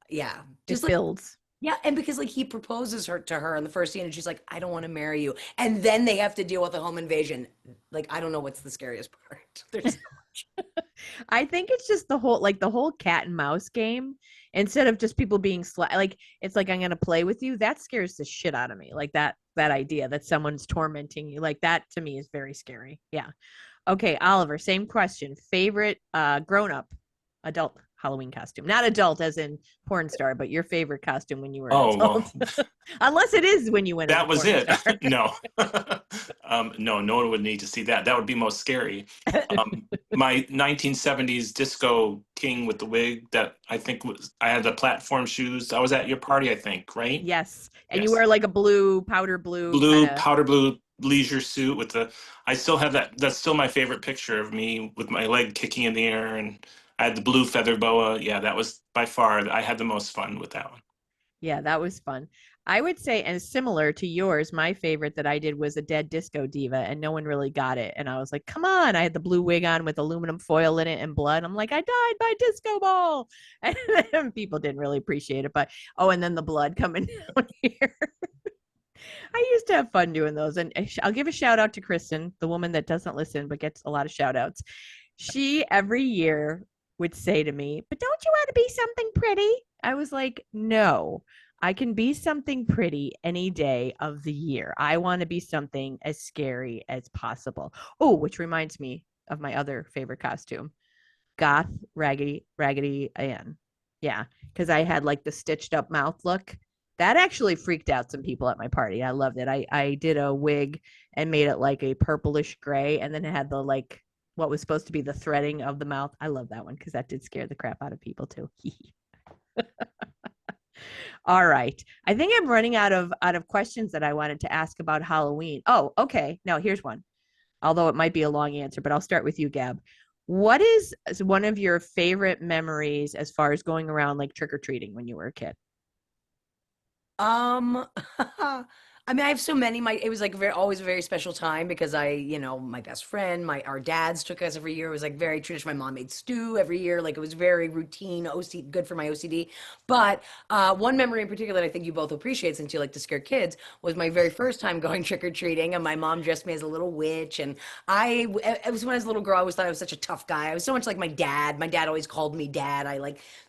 yeah, just It like, builds. yeah, and because like he proposes to her in the first scene, and she's like, "I don't want to marry you," and then they have to deal with a home invasion. Like, I don't know what's the scariest part. There's I think it's just the whole cat and mouse game. Instead of just people being like, it's like I'm gonna play with you. That scares the shit out of me. Like that idea that someone's tormenting you. Like that to me is very scary. Yeah. Okay, Oliver, same question. Favorite grown up adult Halloween costume. Not adult as in porn star, but your favorite costume when you were an Oh, well, adult. Unless it is when you went as a that was porn it. star. No. No, no one would need to see that. That would be most scary. My 1970s disco king with the wig that I think I had the platform shoes. I was at your party, I think, right? Yes. And you Yes. wear like a powder blue kind Blue, of. powder blue leisure suit with I still have that. That's still my favorite picture of me with my leg kicking in the air. And I had the blue feather boa. Yeah, that was by far, I had the most fun with that one. Yeah, that was fun. I would say, and similar to yours, my favorite that I did was a dead disco diva, and no one really got it. And I was like, come on. I had the blue wig on with aluminum foil in it and blood. I'm like, I died by disco ball. And people didn't really appreciate it. But oh, and then the blood coming down here. I used to have fun doing those. And I'll give a shout out to Kristen, the woman that doesn't listen but gets a lot of shout outs. She every year would say to me, but don't you want to be something pretty? I was like, no, I can be something pretty any day of the year. I want to be something as scary as possible. Oh, which reminds me of my other favorite costume, goth raggedy Ann. Yeah, because I had like the stitched up mouth look. That actually freaked out some people at my party. I loved it. I did a wig and made it like a purplish gray, and then it had the like what was supposed to be the threading of the mouth. I love that one because that did scare the crap out of people too. All right. I think I'm running out of questions that I wanted to ask about Halloween. Oh, okay. Now here's one. Although it might be a long answer, but I'll start with you, Gab. What is one of your favorite memories as far as going around like trick or treating when you were a kid? Um, I mean, I have so many. It was like always a very special time because my best friend, our dads took us every year. It was like very traditional. My mom made stew every year. Like it was very routine, good for my OCD. But one memory in particular that I think you both appreciate since you like to scare kids was my very first time going trick or treating, and my mom dressed me as a little witch. And it was when I was a little girl. I always thought I was such a tough guy. I was so much like my dad. My dad always called me dad.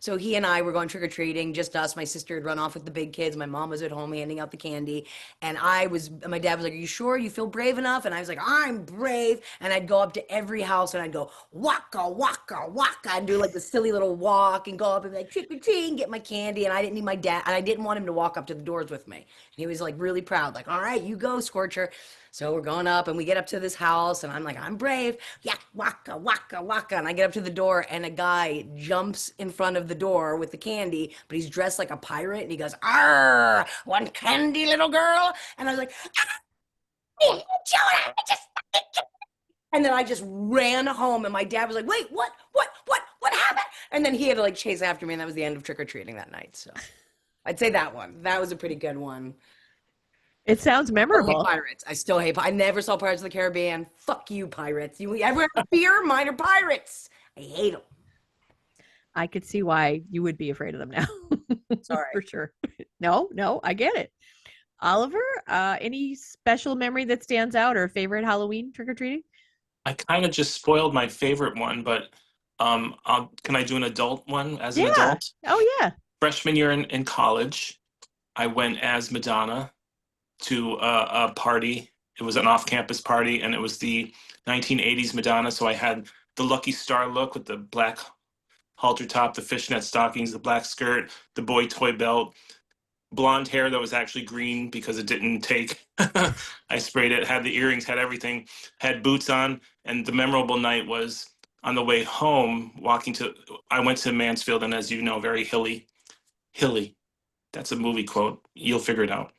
So he and I were going trick or treating, just us. My sister had run off with the big kids. My mom was at home handing out the candy. And my dad was like, "Are you sure you feel brave enough?" And I was like, "I'm brave." And I'd go up to every house and I'd go, waka, waka, waka, and do like the silly little walk and go up and be like, trick or treat, and get my candy. And I didn't need my dad, and I didn't want him to walk up to the doors with me. And he was like really proud, like, "All right, you go, Scorcher." So we're going up and we get up to this house and I'm like, "I'm brave." Yeah, waka, waka, waka. And I get up to the door and a guy jumps in front of the door with the candy, but he's dressed like a pirate and he goes, "Arr, one candy, little girl." And I was like, "Ah, Jonah, and then I just ran home and my dad was like, "Wait, what happened?" And then he had to like chase after me and that was the end of trick or treating that night. So I'd say that one. That was a pretty good one. It sounds Still hate memorable. pirates. I still hate. I never saw Pirates of the Caribbean. Fuck you, pirates. You ever have fear? Mine are pirates. I hate them. I could see why you would be afraid of them now. Sorry. For sure. No, no, I get it. Oliver, any special memory that stands out or favorite Halloween trick or treating? I kind of just spoiled my favorite one, but can I do an adult one as an Yeah. adult? Oh, yeah. Freshman year in college, I went as Madonna to a party. It was an off-campus party, and it was the 1980s Madonna. So I had the Lucky Star look with the black halter top, the fishnet stockings, the black skirt, the boy toy belt, blonde hair that was actually green because it didn't take. I sprayed it, had the earrings, had everything, had boots on. And the memorable night was on the way home, I went to Mansfield, and as you know, very hilly. Hilly. That's a movie quote. You'll figure it out.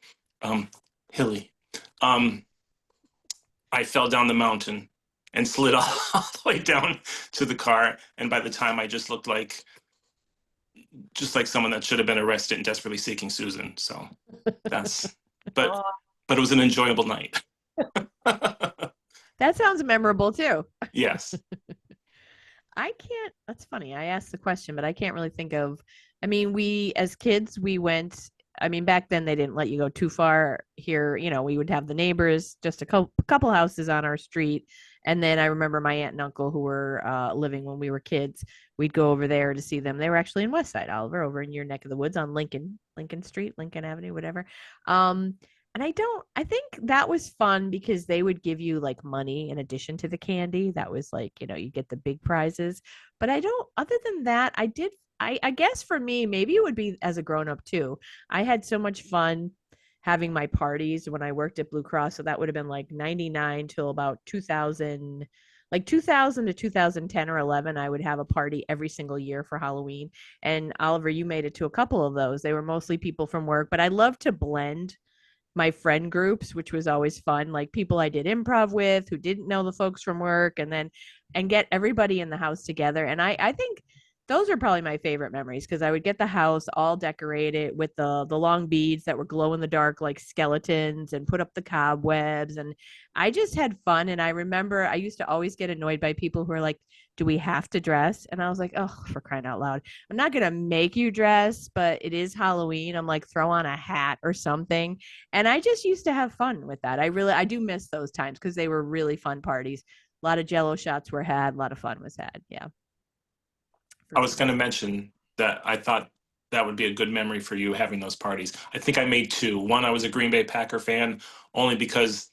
Um, hilly. Um, I fell down the mountain and slid all the way down to the car. And by the time I just like someone that should have been arrested and desperately seeking Susan. So that's, but, Oh, but it was an enjoyable night. That sounds memorable too. Yes. I can't, that's funny. I asked the question, but I can't really think of. I mean, we, as kids, we went, I mean, back then they didn't let you go too far here. We would have the neighbors, just a couple houses on our street. And then I remember my aunt and uncle who were living when we were kids. We'd go over there to see them. They were actually in West Side, Oliver, over in your neck of the woods on Lincoln Street, Lincoln Avenue, whatever. Um, and I think that was fun because they would give you like money in addition to the candy. That was like, you get the big prizes. But I don't, other than that, I guess for me, maybe it would be as a grown up too. I had so much fun having my parties when I worked at Blue Cross. So that would have been like 99 till about 2000, like 2000 to 2010 or 11. I would have a party every single year for Halloween. And Oliver, you made it to a couple of those. They were mostly people from work, but I love to blend my friend groups, which was always fun, like people I did improv with who didn't know the folks from work, and get everybody in the house together. And I think those are probably my favorite memories because I would get the house all decorated with the long beads that were glow in the dark like skeletons and put up the cobwebs. And I just had fun. And I remember I used to always get annoyed by people who are like, do we have to dress? And I was like, oh, for crying out loud. I'm not going to make you dress, but it is Halloween. I'm like, throw on a hat or something. And I just used to have fun with that. I do miss those times because they were really fun parties. A lot of jello shots were had, a lot of fun was had. Yeah, I for was sure. going to mention that I thought that would be a good memory for you having those parties. I think I made two. One, I was a Green Bay Packer fan only because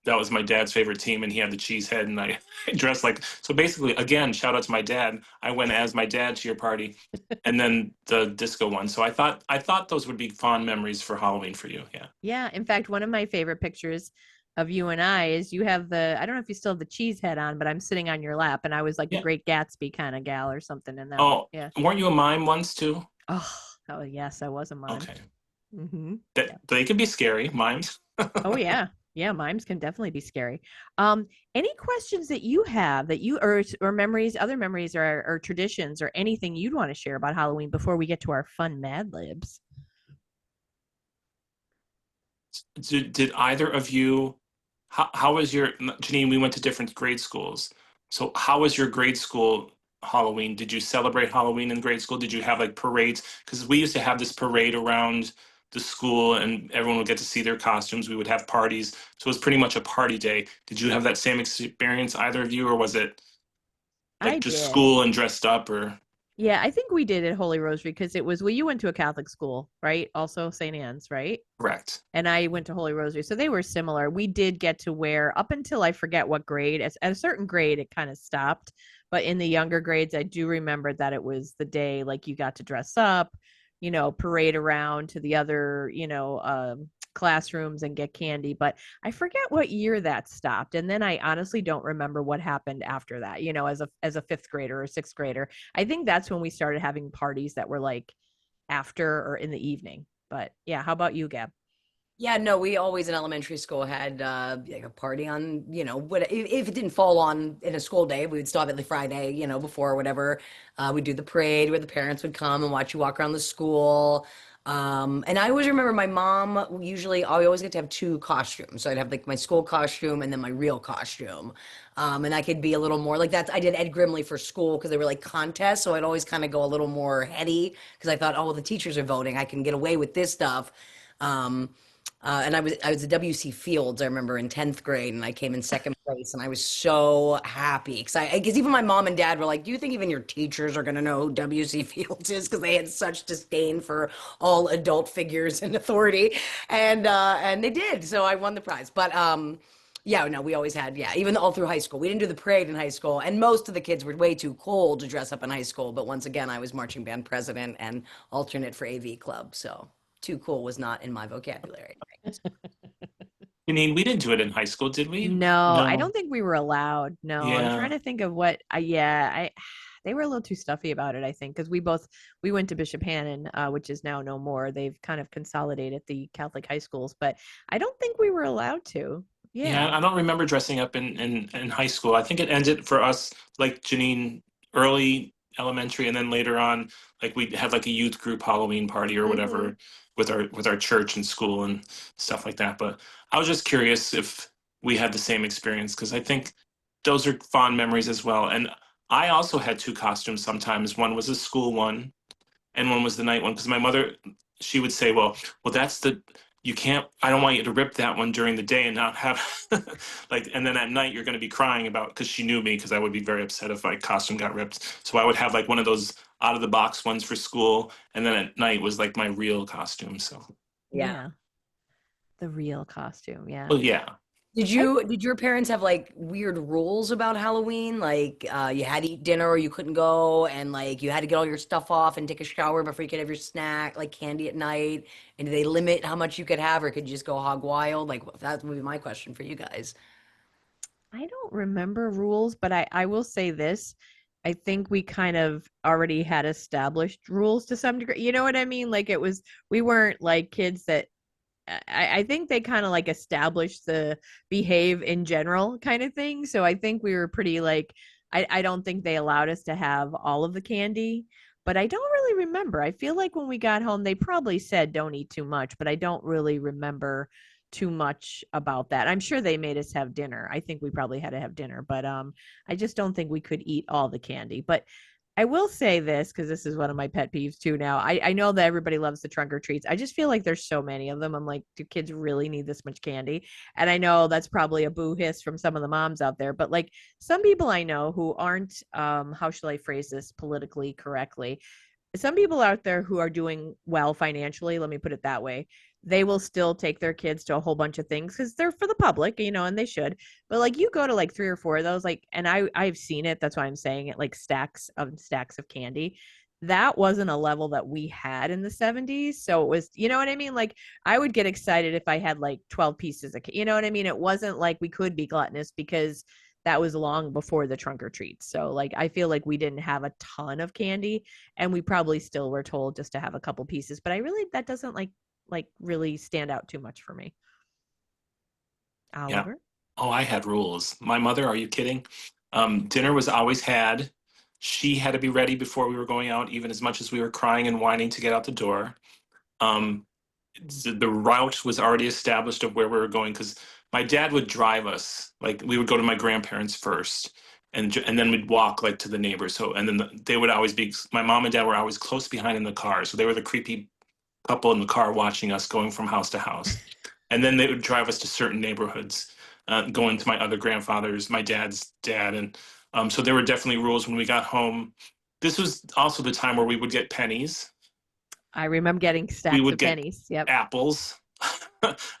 that was my dad's favorite team and he had the cheese head and I dressed like, so basically, again, shout out to my dad. I went as my dad to your party and then the disco one. So I thought those would be fond memories for Halloween for you. Yeah. Yeah. In fact, one of my favorite pictures of you and I is you have I don't know if you still have the cheese head on, but I'm sitting on your lap and I was like the Yeah. Great Gatsby kind of gal or something in that one. Oh, Yeah. weren't you a mime once too? Oh, yes, I was a mime. Okay. Yeah. That they can be scary, mimes. Oh, yeah. Yeah, mimes can definitely be scary. Any questions that you have that you or memories, other memories or traditions or anything you'd want to share about Halloween before we get to our fun Mad Libs? Did either of you, how was your, Janine, we went to different grade schools. So how was your grade school Halloween? Did you celebrate Halloween in grade school? Did you have like parades? Because we used to have this parade around the school and everyone would get to see their costumes. We would have parties. So it was pretty much a party day. Did you have that same experience, either of you, or was it I like just did. school and dressed up or? Yeah, I think we did at Holy Rosary because it was, well, you went to a Catholic school, right? Also St. Anne's, right? Correct. And I went to Holy Rosary. So they were similar. We did get to wear up until I forget what grade. At a certain grade, it kind of stopped. But in the younger grades, I do remember that it was the day like you got to dress up, parade around to the other, classrooms and get candy. But I forget what year that stopped. And then I honestly don't remember what happened after that, as a fifth grader or sixth grader. I think that's when we started having parties that were like after or in the evening. But yeah, how about you, Gab? yeah, no, we always in elementary school had like a party on, what if it didn't fall on in a school day, we would stop it the Friday, before or whatever. We'd do the parade where the parents would come and watch you walk around the school. And I always remember my mom usually, I always get to have two costumes. So I'd have like my school costume and then my real costume. And I could be a little more like that. I did Ed Grimley for school because they were like contests. So I'd always kind of go a little more heady because I thought, oh, well, the teachers are voting. I can get away with this stuff. Um, and I was at WC Fields, I remember in 10th grade, and I came in second place, and I was so happy because even my mom and dad were like, "Do you think even your teachers are gonna know who WC Fields is?" Because they had such disdain for all adult figures in authority, and they did. So I won the prize. But yeah, no, we always had even all through high school. We didn't do the parade in high school, and most of the kids were way too cold to dress up in high school. But once again, I was marching band president and alternate for AV club, so too cool was not in my vocabulary. Janine, we didn't do it in high school, did we? No, I No. don't think we were allowed. No, I'm trying Yeah. to think of what I they were a little too stuffy about it, I think, because we went to Bishop Hannon, which is now no more. They've kind of consolidated the Catholic high schools, but I don't think we were allowed to. Yeah, Yeah. I don't remember dressing up in high school. I think it ended for us, like Janine, early elementary, and then later on, like we had like a youth group Halloween party or Hmm. whatever with our church and school and stuff like that. But I was just curious if we had the same experience because I think those are fond memories as well. And I also had two costumes sometimes. One was a school one, and one was the night one because my mother, she would say, well, that's the you can't. I don't want you to rip that one during the day and not have like, and then at night you're going to be crying about because she knew me because I would be very upset if my costume got ripped. So I would have like one of those out of the box ones for school, and then at night was like my real costume. So, Yeah. Yeah. The real costume. Yeah. well, yeah, I Did your parents have like weird rules about Halloween? Like you had to eat dinner or you couldn't go and like you had to get all your stuff off and take a shower before you could have your snack, like candy at night? And did they limit how much you could have or could you just go hog wild? Like that would be my question for you guys. I don't remember rules, but I will say this. I think we kind of already had established rules to some degree. You know what I mean? Like we weren't like kids that I think they kind of like established the behave in general kind of thing. So I think we were pretty like, I don't think they allowed us to have all of the candy, but I don't really remember. I feel like when we got home, they probably said don't eat too much, but I don't really remember too much about that. I'm sure they made us have dinner. I think we probably had to have dinner, but I just don't think we could eat all the candy. But I will say this because this is one of my pet peeves too now. I know that everybody loves the trunk or treats. I just feel like there's so many of them. I'm like, do kids really need this much candy? And I know that's probably a boo hiss from some of the moms out there, but like some people I know who aren't how shall I phrase this politically correctly? Some people out there who are doing well financially, let me put it that way, they will still take their kids to a whole bunch of things because they're for the public, and they should. But like you go to like three or four of those, like, and I've seen it. That's why I'm saying it, like stacks of candy. That wasn't a level that we had in the 70s. So it was, you know what I mean? Like I would get excited if I had like 12 pieces of, you know what I mean? It wasn't like we could be gluttonous because that was long before the trunk or treats. So like I feel like we didn't have a ton of candy and we probably still were told just to have a couple pieces, but I really that doesn't like really stand out too much for me. yeah. Oliver? Oh, I had rules. My mother, are you kidding? Dinner was always had. She had to be ready before we were going out, even as much as we were crying and whining to get out the door. Um, the route was already established of where we were going because my dad would drive us. Like we would go to my grandparents first, and then we'd walk like to the neighbors. So and then they would always be. My mom and dad were always close behind in the car, so they were the creepy couple in the car watching us going from house to house. And then they would drive us to certain neighborhoods, going to my other grandfather's, my dad's dad, and so there were definitely rules when we got home. This was also the time where we would get pennies. I remember getting We stacks would of get pennies. Yep. apples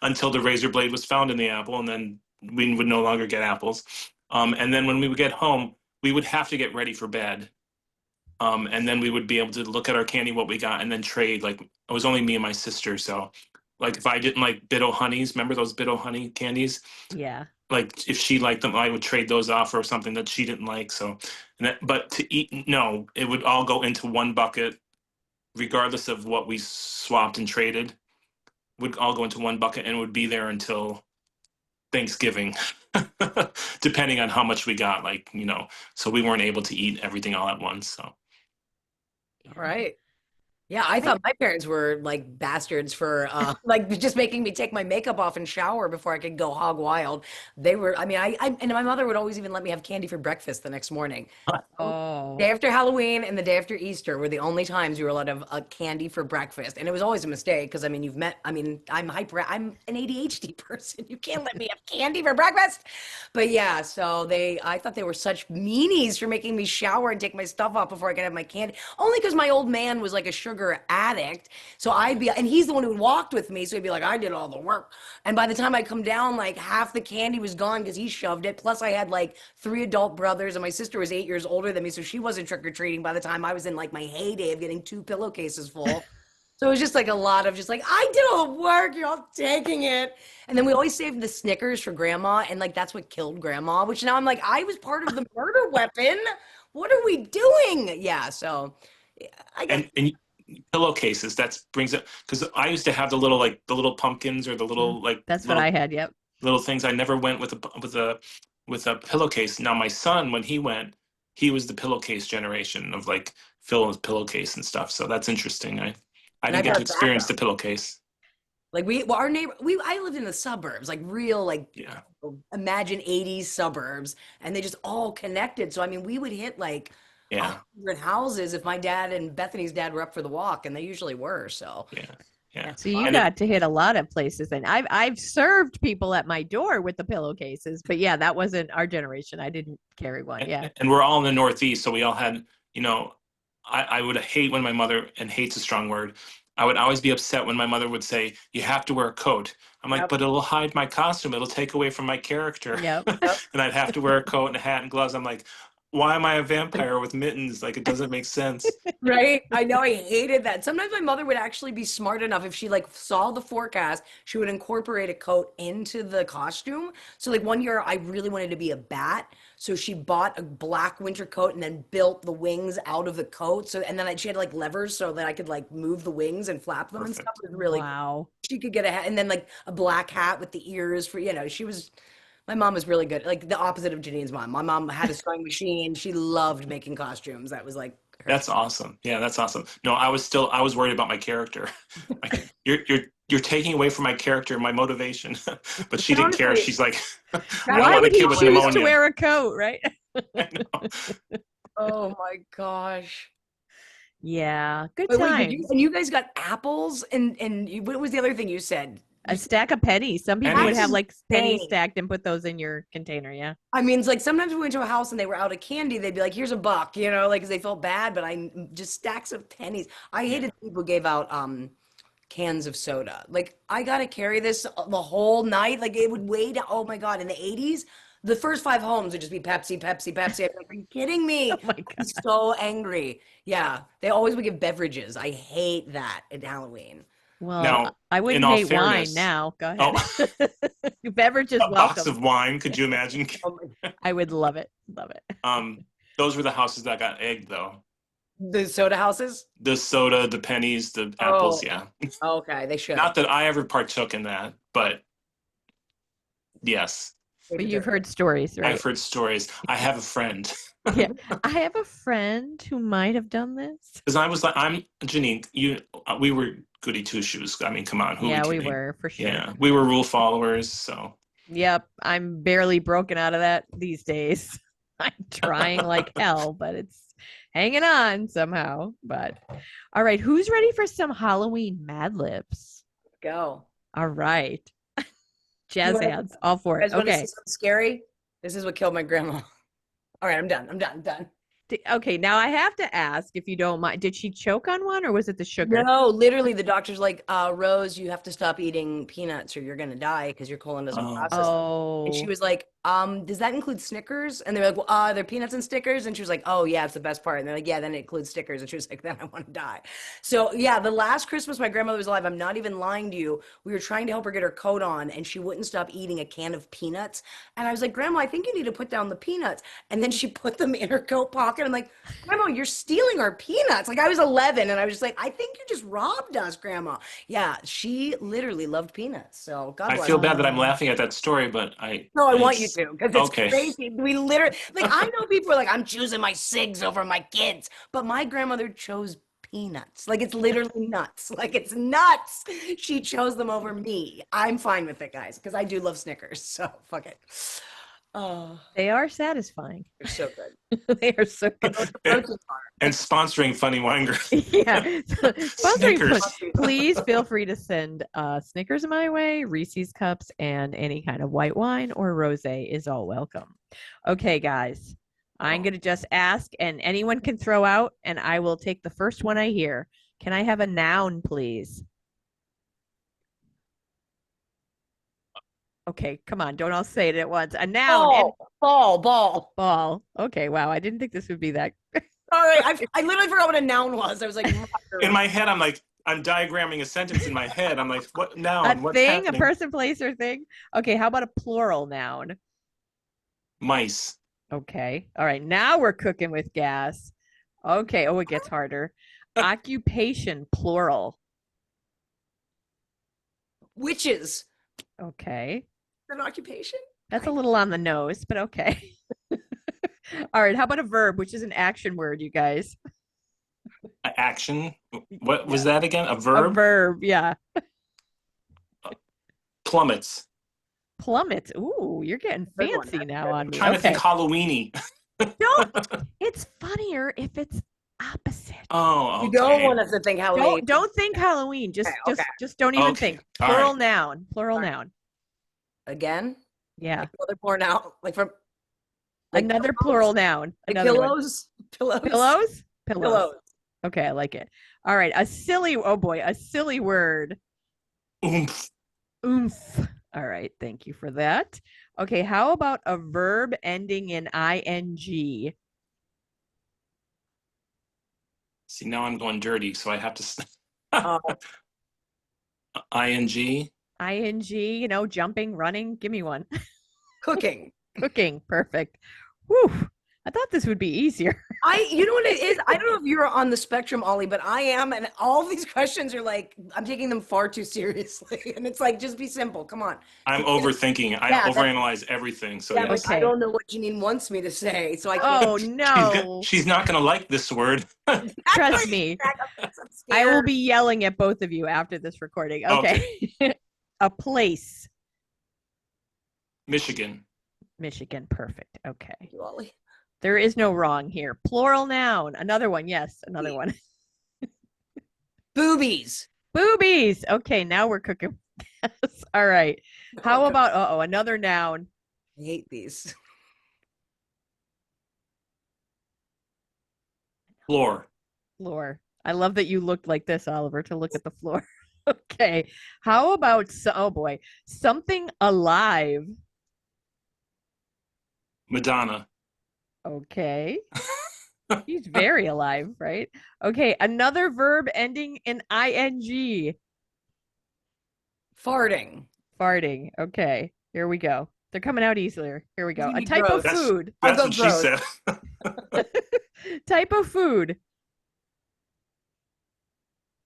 until the razor blade was found in the apple, and then we would no longer get apples. And then when we would get home, we would have to get ready for bed. And then we would be able to look at our candy, what we got, and then trade. Like it was only me and my sister, so like if I didn't like Bit Honeys, remember those Bit Honey candies? Yeah. Like if she liked them, I would trade those off for something that she didn't like. So, but to eat, no, it would all go into one bucket, regardless of what we swapped and traded. Would all go into one bucket and would be there until Thanksgiving, depending on how much we got. So we weren't able to eat everything all at once. So All Yeah. right. Yeah, I I thought my parents were like bastards for like just making me take my makeup off and shower before I could go hog wild. They were, I mean, I and my mother would always even let me have candy for breakfast the next morning. oh. Day after Halloween and the day after Easter were the only times you were allowed to have candy for breakfast. And it was always a mistake because I mean, I'm an ADHD person. You can't let me have candy for breakfast. But yeah, so I thought they were such meanies for making me shower and take my stuff off before I could have my candy. Only because my old man was like a sugar addict. So and he's the one who walked with me. So he'd be like, I did all the work. And by the time I come down, like half the candy was gone because he shoved it. Plus, I had like 3 adult brothers, and my sister was 8 years older than me. So she wasn't trick or treating by the time I was in like my heyday of getting 2 pillowcases full. So it was just like a lot of just like, I did all the work, you're all taking it. And then we always saved the Snickers for grandma. And like, that's what killed grandma, which now I'm like, I was part of the murder weapon. What are we doing? Yeah. So yeah, I guess. And pillowcases, that brings up, because I used to have the little pumpkins or the Mm, little that's what I had. Yep. little things. I never went with a pillowcase. Now my son, when he went, he was the pillowcase generation of like fill his pillowcase and stuff. So that's interesting. I And I didn't get to got experience backup. the pillowcase. Like our neighbor, I lived in the suburbs, like real, like Yeah, imagine 80s suburbs, and they just all connected. So I mean, we would hit like a yeah, 100 houses if my dad and Bethany's dad were up for the walk, and they usually were. So yeah, yeah, yeah. So you And it got to hit a lot of places, and I've served people at my door with the pillowcases, but yeah, that wasn't our generation. I didn't carry one. Yeah. and we're all in the Northeast, so we all had, you know, I would hate when my mother, and hate's a strong word. I would always be upset when my mother would say, "You have to wear a coat." I'm like, yep, "But it'll hide my costume. It'll take away from my character." Yep. yep. And I'd have to wear a coat and a hat and gloves. I'm like, "Why am I a vampire with mittens? Like, it doesn't make sense." Right? I know I hated that. Sometimes my mother would actually be smart enough if she like saw the forecast, she would incorporate a coat into the costume. So like one year I really wanted to be a bat, so she bought a black winter coat and then built the wings out of the coat. So and then she had like levers so that I could like move the wings and flap them and stuff. Perfect. It was really cool. Wow. She could get a hat and then like a black hat with the ears for, she was my mom was really good. Like the opposite of Janine's mom. My mom had a sewing machine. She loved making costumes. That was like her That's awesome. Yeah, that's awesome. No, I was worried about my character. Like, you're taking away from my character, my motivation. But she didn't care. honestly, She's like, I that don't Why want a would he kid with choose to pneumonia. wear a coat, right? I know. oh my gosh. Yeah, good Wait, did you times. and you guys got apples and what was the other thing you said? A stack of pennies. Some people would That's have Pennies. like pennies insane. stacked and put those in your container. Yeah. I mean, it's like sometimes we went to a house and they were out of candy. They'd be like, "Here's a buck," like 'cause they felt bad. But I just stacks of pennies. I Yeah. hated people who gave out cans of soda. Like I gotta carry this the whole night. Like it would weigh down. Oh my God! In the '80s, the first 5 homes would just be Pepsi, Pepsi, Pepsi. I'm like, are you kidding Oh me? my I'm God. so angry. Yeah, they always would give beverages. I hate that at Halloween. Well, Now, I in wouldn't all hate wine fairness, now. Go oh, ahead. Beverage is a box welcome. of wine. Could you imagine? Oh my, I would love it. Love it. Those were the houses that got egged, though. the soda houses? The soda, the pennies, the apples. Oh, Yeah. okay. They should. Not that I ever partook in that, but yes, They But you've deserve heard stories, I've right? heard stories. I have a friend. Yeah. I have a friend who might have done this. Because I was like, I'm Janine. We were goody two shoes. I mean, come on, who are we Yeah, we kidding? were for sure. Yeah, we were rule followers. So Yep. I'm barely broken out of that these days. I'm trying like hell, but it's hanging on somehow. But all right, who's ready for some Halloween Mad Libs? go. All right. You Jazz wanna, hands, all for you it. guys want to see Okay. something scary? This is what killed my grandma. All right, I'm done. I'm done. I'm done. Okay, now I have to ask if you don't mind. Did she choke on one or was it the sugar? No, literally, the doctor's like, Rose, you have to stop eating peanuts or you're gonna die because your colon doesn't oh, process them. And she Oh, was like, does that include Snickers? And they're like, well, they're peanuts and Snickers. And she was like, oh yeah, it's the best part. And they're like, yeah, then it includes Snickers. And she was like, then I want to die. So yeah, the last Christmas my grandmother was alive, I'm not even lying to you. We were trying to help her get her coat on, and she wouldn't stop eating a can of peanuts. And I was like, Grandma, I think you need to put down the peanuts. And then she put them in her coat pocket. I'm like, Grandma, you're stealing our peanuts. Like I was 11, and I was just like, I think you just robbed us, Grandma. Yeah, she literally loved peanuts. So God I bless feel her. bad that I'm oh, laughing at that story, but No, I want you it's to because it's okay. crazy. We literally, like, I know people are like, I'm choosing my cigs over my kids, but my grandmother chose peanuts. Like it's literally nuts. Like it's nuts. She chose them over me. I'm fine with it, guys, because I do love Snickers. So fuck it. Oh, They are satisfying. they're so good. They are so good. Protein bar. And sponsoring Funny Wine Girl. Yeah. Sponsoring Snickers. please feel free to send Snickers my way, Reese's cups, and any kind of white wine or rosé is all welcome. Okay, guys. I'm going to just ask, and anyone can throw out, and I will take the first one I hear. Can I have a noun, please? Okay, come on. Don't all say it at once. A noun. Ball. Ball. Okay, wow. I didn't think this would be that. Sorry, I literally forgot what a noun was. I was like, In my head, I'm diagramming a sentence in my head. I'm like, what noun? A What's thing, happening? a person, place, or thing. Okay, how about a plural noun? Mice. Okay. All right. Now we're cooking with gas. Okay. Oh, it gets harder. Occupation, plural. witches. Okay. An occupation? That's a little on the nose, but okay. All right. How about a verb, which is an action word, you guys? Action. What was that again? A verb? A verb, yeah. Plummets. Plummets. Ooh, you're getting Good one. fancy That's now good. on I'm me. trying to Okay. think Halloweeny. No, it's funnier if it's opposite. Oh, okay. You don't want us to think Halloween. Don't think Halloween. Just Okay. just don't even Okay. think. All Plural right. noun. Plural All right. noun. Again? Yeah. Like another porn out. Like from like Another pillows? plural noun. Like Another one. pillows? Pillows. Pillows? Pillows. Pillows. Okay, I like it. All right. A silly word. Oomph. Oomph. All right. Thank you for that. Okay. How about a verb ending in ing? See, now I'm going dirty, so I have to. Uh, ing. Ing, jumping, running. Give me one. cooking. Cooking. Perfect. Whew. I thought this would be easier. You know what it is? I don't know if you're on the spectrum, Ollie, but I am. And all of these questions are like, I'm taking them far too seriously. And it's like, just be simple. Come on. I'm overthinking. I Yeah, overanalyze everything. So Yeah, yes. like, I Okay. don't know what Janine wants me to say. So I can't. Oh no. She's not going to like this word. Trust me. I'm I will scared. be yelling at both of you after this recording. Okay. A place. Michigan. Michigan. Perfect. Okay. Thank you, Ollie. There is no wrong here. Plural noun. Another one. Yes, another one. Boobies. Boobies. Okay, now we're cooking. All right. How about another noun? I hate these. Floor. Floor. I love that you looked like this, Oliver, to look at the floor. Okay. How about something alive? Madonna. Okay. He's very alive, right? Okay, another verb ending in ing. Farting. Farting. Okay, here we go. They're coming out easier. Here we go. Gonna A be type of gross. food. I'll That's go what she gross. said. Type of food.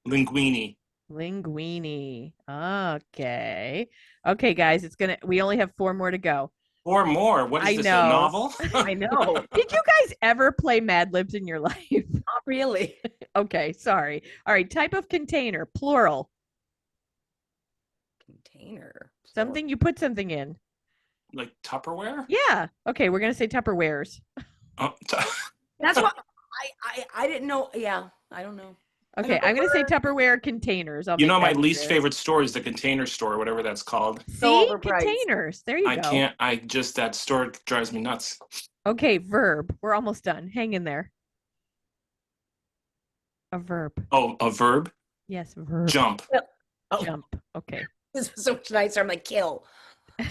Linguine. Linguine. Okay. Okay, guys, we only have 4 more to go. 4 more. What is I this, know. a novel? I know. Did you guys ever play Mad Libs in your life? Not really. Okay, sorry. All right, type of container, plural. Container. Something you put something in. Like Tupperware? Yeah. Okay, we're gonna say Tupperwares. Oh, That's what I didn't know. Yeah, I don't know. Okay, I'm gonna say Tupperware containers. I'll you make know, my that least easier. favorite store is the Container Store, whatever that's called. See, overpriced. containers. There you I go. can't. That store drives me nuts. Okay, verb. We're almost done. Hang in there. A verb. Oh, a verb? Yes, verb. Jump. Oh, Jump. Okay. this was so much nicer. I'm like, kill. We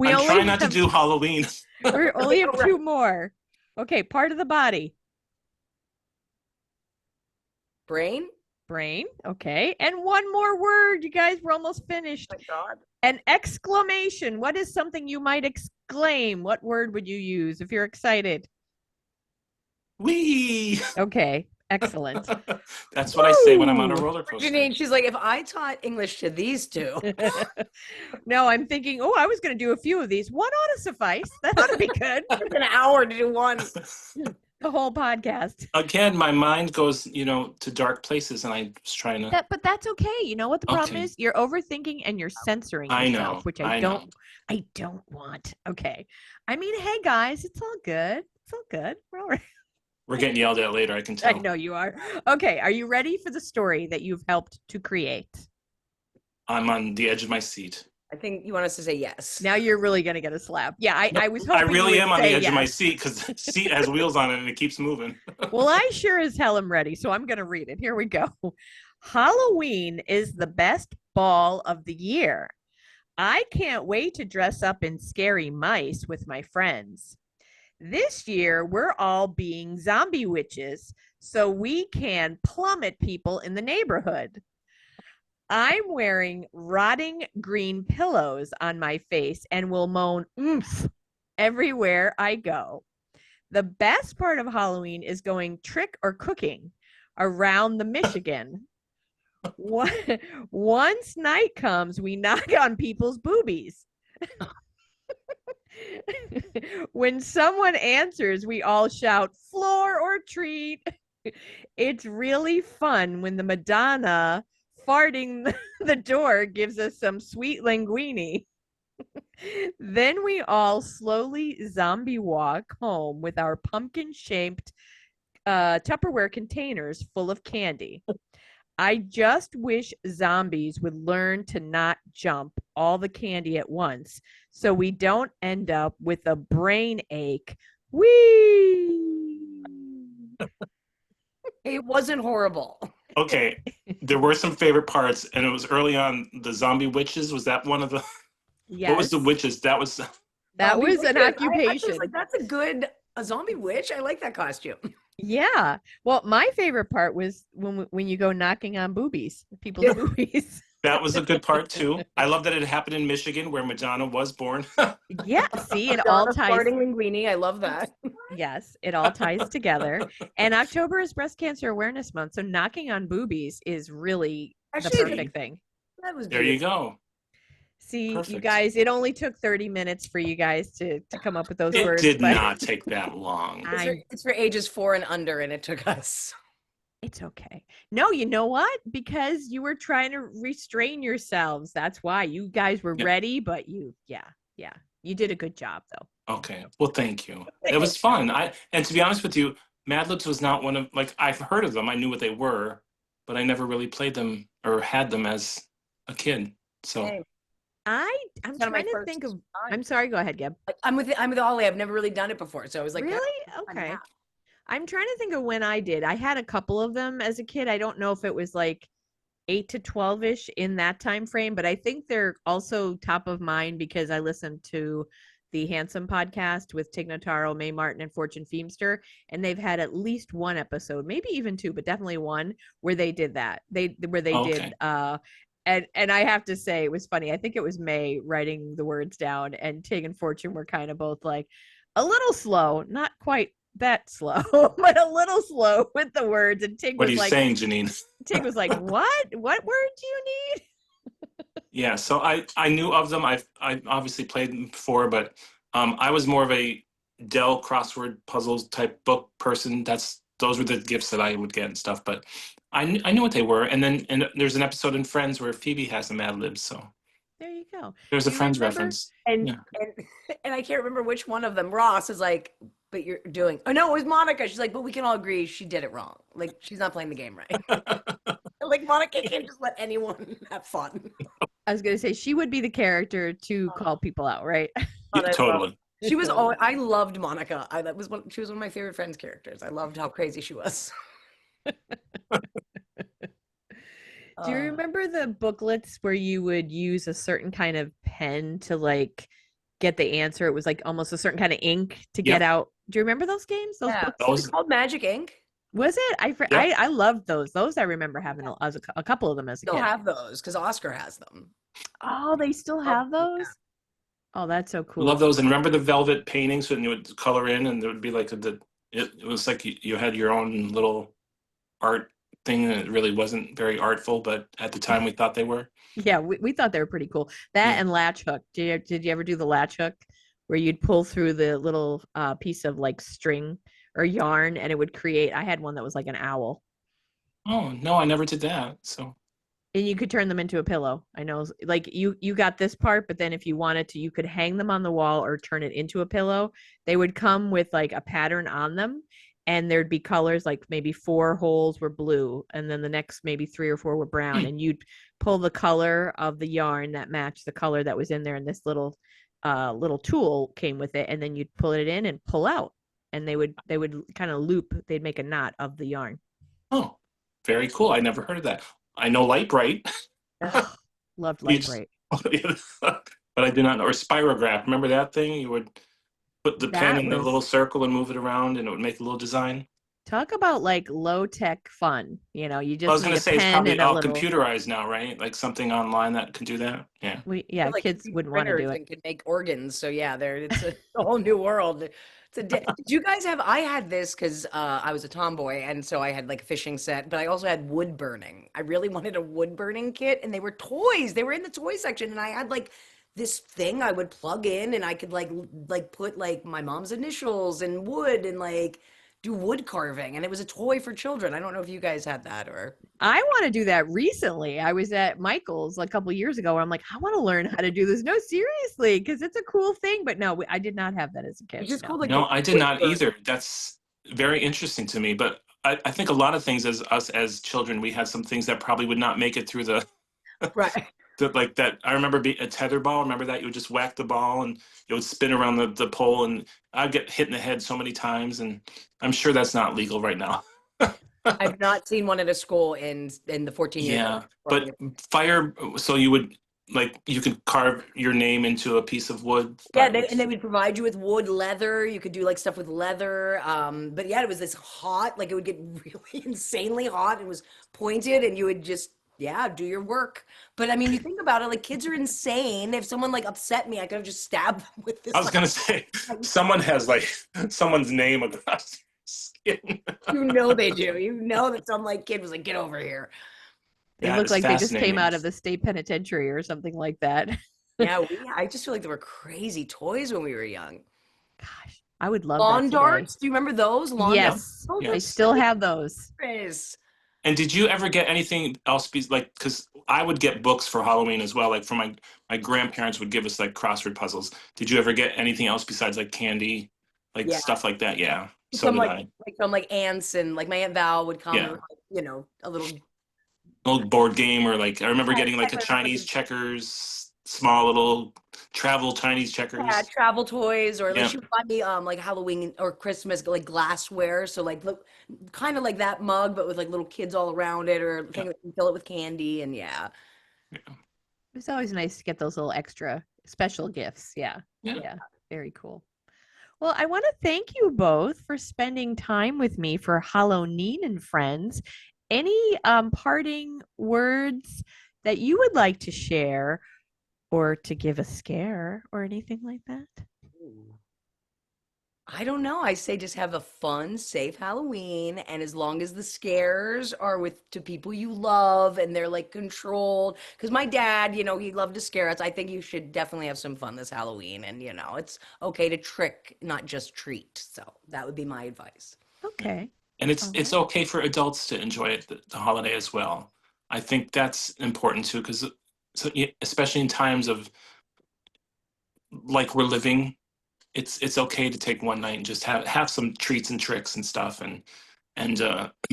I'm only trying not to have- do Halloween. We only have Right. 2 more. Okay, part of the body. Brain? Brain. Okay. And one more word, you guys. We're almost finished. Oh my God. An exclamation. What is something you might exclaim? What word would you use if you're excited? Whee! Okay. Excellent. That's what I say when I'm on a Woo! roller coaster. Janine, she's like, if I taught English to these two, No, I'm thinking, I was going to do a few of these. One ought to suffice. That ought to be good. it's an hour to do one. the whole podcast. Again, my mind goes, to dark places, and I was trying to. But that's okay. You know what the problem Okay, is? You're overthinking and you're censoring I yourself, know, which I know. I don't want. Okay. I mean, hey guys, it's all good. It's all good. We're all right. We're getting yelled at later, I can I tell. know you are. Okay, are you ready for the story that you've helped to create? I'm on the edge of my seat. I think you want us to say yes. Now you're really gonna get a slap. Yeah, No, I was I hoping really you would am on the say edge of my yes. seat because the seat has wheels on it and it keeps moving. Well, I sure as hell am ready, so I'm gonna read it. Here we go. Halloween is the best ball of the year. I can't wait to dress up in scary mice with my friends. This year, we're all being zombie witches so we can plummet people in the neighborhood. I'm wearing rotting green pillows on my face and will moan oomph everywhere I go. The best part of Halloween is going trick or cooking around the Michigan. Once night comes, we knock on people's boobies. When someone answers, we all shout floor or treat. It's really fun when the Madonna farting the door gives us some sweet linguine. Then we all slowly zombie walk home with our pumpkin shaped Tupperware containers full of candy. I just wish zombies would learn to not jump all the candy at once so we don't end up with a brain ache. Whee! It wasn't horrible. Okay, there were some favorite parts, and it was early on. The zombie witches, was that one of the? Yes. What was the witches? That was. That Zombie was an witches. I occupation. was like, that's a zombie witch. I like that costume. Yeah. Well, my favorite part was when you go knocking on boobies, people's boobies. That was a good part too. I love that it happened in Michigan, where Madonna was born. Yeah. See, it all Madonna ties. farting linguine. I love that. Yes, it all ties together. And October is Breast Cancer Awareness Month, so knocking on boobies is really Actually, the perfect thing. That was There you go. See, Perfect. you guys, it only took 30 minutes for you guys to come up with those It words. did but not take that long. It's for ages 4 and under, and it took us. It's okay. No, you know what? Because you were trying to restrain yourselves. That's why you guys were ready, but you did a good job though. Okay. Well, thank you. It was fun. And to be honest with you, Mad Libs was not one of, like, I've heard of them. I knew what they were, but I never really played them or had them as a kid. So Same. I'm trying to think of. I'm sorry. Go ahead, Gab. Like, I'm with Ollie. I've never really done it before, so I was like, really? Okay. I'm trying to think of when I did. I had a couple of them as a kid. I don't know if it was like 8 to 12ish in that time frame, but I think they're also top of mind because I listened to the Handsome podcast with Tig Notaro, Mae Martin, and Fortune Feimster, and they've had at least one episode, maybe even two, but definitely one where they did that. They did and I have to say it was funny. I think it was May writing the words down, and Tig and Fortune were kind of both like a little slow, not quite that slow, but a little slow with the words. And Tig what was are you like, saying, Janine? Tig was like, what word do you need? Yeah, so I knew of them. I obviously played them before, but I was more of a Dell crossword puzzles type book person. Those were the gifts that I would get and stuff. But I knew what they were. And then there's an episode in Friends where Phoebe has the Mad Libs. So there you go. There's a Friends reference. And I can't remember which one of them. Ross is like, but you're doing. Oh no, it was Monica. She's like, but we can all agree she did it wrong. Like she's not playing the game right. Like Monica can't just let anyone have fun. I was gonna say she would be the character to call people out, right? Yeah, totally. She was always, I loved Monica. She was one of my favorite Friends characters. I loved how crazy she was. Do you remember the booklets where you would use a certain kind of pen to like get the answer? It was like almost a certain kind of ink to get out. Do you remember those games? Those books? Was it called Magic Ink? Was it? I loved those. Those I remember having a couple of them as a kid. Still have those because Oscar has them. Oh, they still have those? Oh, that's so cool. Love those. And remember the velvet paintings when you would color in and there would be like it was like you had your own little art thing, and it really wasn't very artful, but at the time we thought they were. Yeah, we thought they were pretty cool. That and latch hook. Did you ever do the latch hook where you'd pull through the little piece of like string or yarn, and it would create. I had one that was like an owl, Oh, no, I never did that. So, and you could turn them into a pillow. I know, like you got this part, but then if you wanted to, you could hang them on the wall or turn it into a pillow. They would come with like a pattern on them, and there'd be colors, like maybe 4 holes were blue, and then the next maybe 3 or 4 were brown, and you'd pull the color of the yarn that matched the color that was in there, and this little tool came with it, and then you'd pull it in and pull out, and they would kind of loop. They'd make a knot of the yarn. oh, very cool. I never heard of that. I know Light Bright. Ugh, loved You Light just, Bright. but I did not know. Or Spirograph. Remember that thing? You would put the pen That in the little was circle and move it around, and it would make a little design. talk about like low tech fun. You I just was going need to a say it's pen probably and a all little. computerized now, right? Like something online that can do that. Yeah. Yeah, Like kids 3D wouldn't want to printers do it. and can make organs. So yeah, it's a whole new world. Did you guys have? I had this because I was a tomboy, and so I had like a fishing set, but I also had wood burning. I really wanted a wood burning kit, and they were toys. They were in the toy section, and I had like this thing I would plug in, and I could like put like my mom's initials and wood and like do wood carving, and it was a toy for children. I don't know if you guys had that or. I want to do that recently. I was at Michael's a couple years ago where I'm like, I want to learn how to do this. No, seriously, because it's a cool thing. But no, I did not have that as a It's kid. just No. called like the No, I did wood not burn. either. That's very interesting to me. But I think a lot of things as us as children, we had some things that probably would not make it through the Right. like that. I remember a tether ball. Remember that you would just whack the ball and it would spin around the pole, and I'd get hit in the head so many times. And I'm sure that's not legal right now. I've not seen one at a school in the 14 years I've Yeah, been but working. fire. So you would like you could carve your name into a piece of wood. Yeah, But and they would provide you with wood, leather. You could do like stuff with leather. But yeah, it was this hot, like it would get really insanely hot. It was pointed, and you would just yeah do your work. But I mean, you think about it, like kids are insane. If someone like upset me, I could have just stabbed them with I this. was Like, gonna say someone has like someone's name across their skin. you know they do. You know that some like kid was like, get over here. They That look is like they just came fascinating. out of the state penitentiary or something like that. Yeah, I just feel like there were crazy toys when we were young. Gosh, I would love that Lawn today. darts. Do you remember those? Lawn darts. Yep. Yes, Those Yep. are I still so have those. dangerous. And did you ever get anything else? Like, because I would get books for Halloween as well. Like, for my grandparents would give us like crossword puzzles. Did you ever get anything else besides like candy, like Yeah. stuff like that? Yeah. So Some did I. some like aunts and like my Aunt Val would come and Yeah. like, you know, a little Old board game, or like I remember getting like a like Chinese checkers, small little travel Chinese yeah, checkers. travel toys or like Yeah. she would buy me like Halloween or Christmas like glassware. So like look kind of like that mug, but with like little kids all around it or Yeah. thing that can fill it with candy and yeah. Yeah. It's always nice to get those little extra special gifts. Yeah. Yeah. Yeah. Very cool. Well, I want to thank you both for spending time with me for Hallo-Neen And Friends. Any parting words that you would like to share or to give a scare or anything like that? Ooh. I don't know. I say just have a fun, safe Halloween, and as long as the scares are with to people you love and they're like controlled. Because my dad, you know, he loved to scare us. I think you should definitely have some fun this Halloween, and you know, it's okay to trick, not just treat. So that would be my advice. Okay. And All it's right. okay for adults to enjoy it, the holiday as well. I think that's important too, because so, especially in times of like we're living, it's okay to take one night and just have some treats and tricks and stuff. And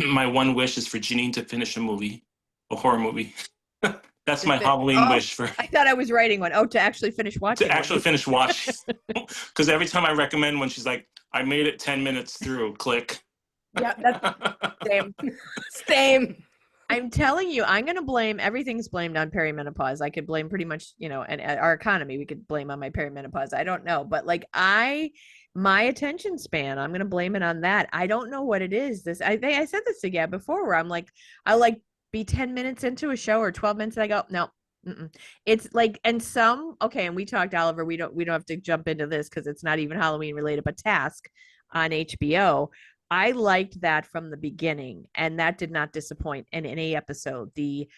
my one wish is for Janine to finish a horror movie. That's my Halloween Oh, wish for I thought I was writing one. Oh, to actually finish to watching one. actually finish watching. Because every time I recommend one, she's like, "I made it 10 minutes through." Click. Yeah, that's same. Same. I'm telling you, I'm going to blame everything's blamed on perimenopause. I could blame pretty much, and our economy, we could blame on my perimenopause. I don't know, but like my attention span, I'm going to blame it on that. I don't know what it is. I think I said this to Gab before where I'm like, I like be 10 minutes into a show or 12 minutes and I go, no. Mm-mm. It's like, and okay. And we talked, Oliver, we don't have to jump into this because it's not even Halloween related, but Task on HBO. I liked that from the beginning, and that did not disappoint in any episode. The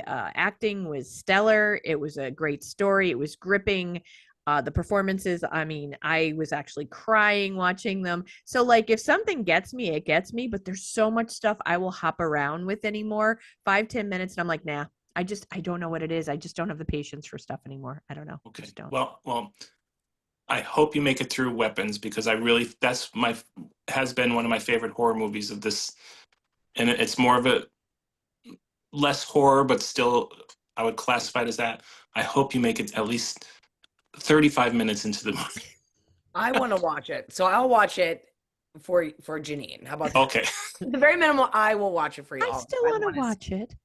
acting was stellar. It was a great story. It was gripping. The performances, I mean, I was actually crying watching them. So like if something gets me, it gets me, but there's so much stuff I will hop around with anymore. 5-10 minutes and I'm like, nah, I don't know what it is. I just don't have the patience for stuff anymore. I don't know. I Okay. just don't. Well, I hope you make it through Weapons, because has been one of my favorite horror movies of this, and it's more of a less horror, but still I would classify it as that. I hope you make it at least 35 minutes into the movie. I want to watch it, so I'll watch it for Janine. How about that? Okay. At the very minimum, I will watch it for I y'all. still I want to want to. watch it.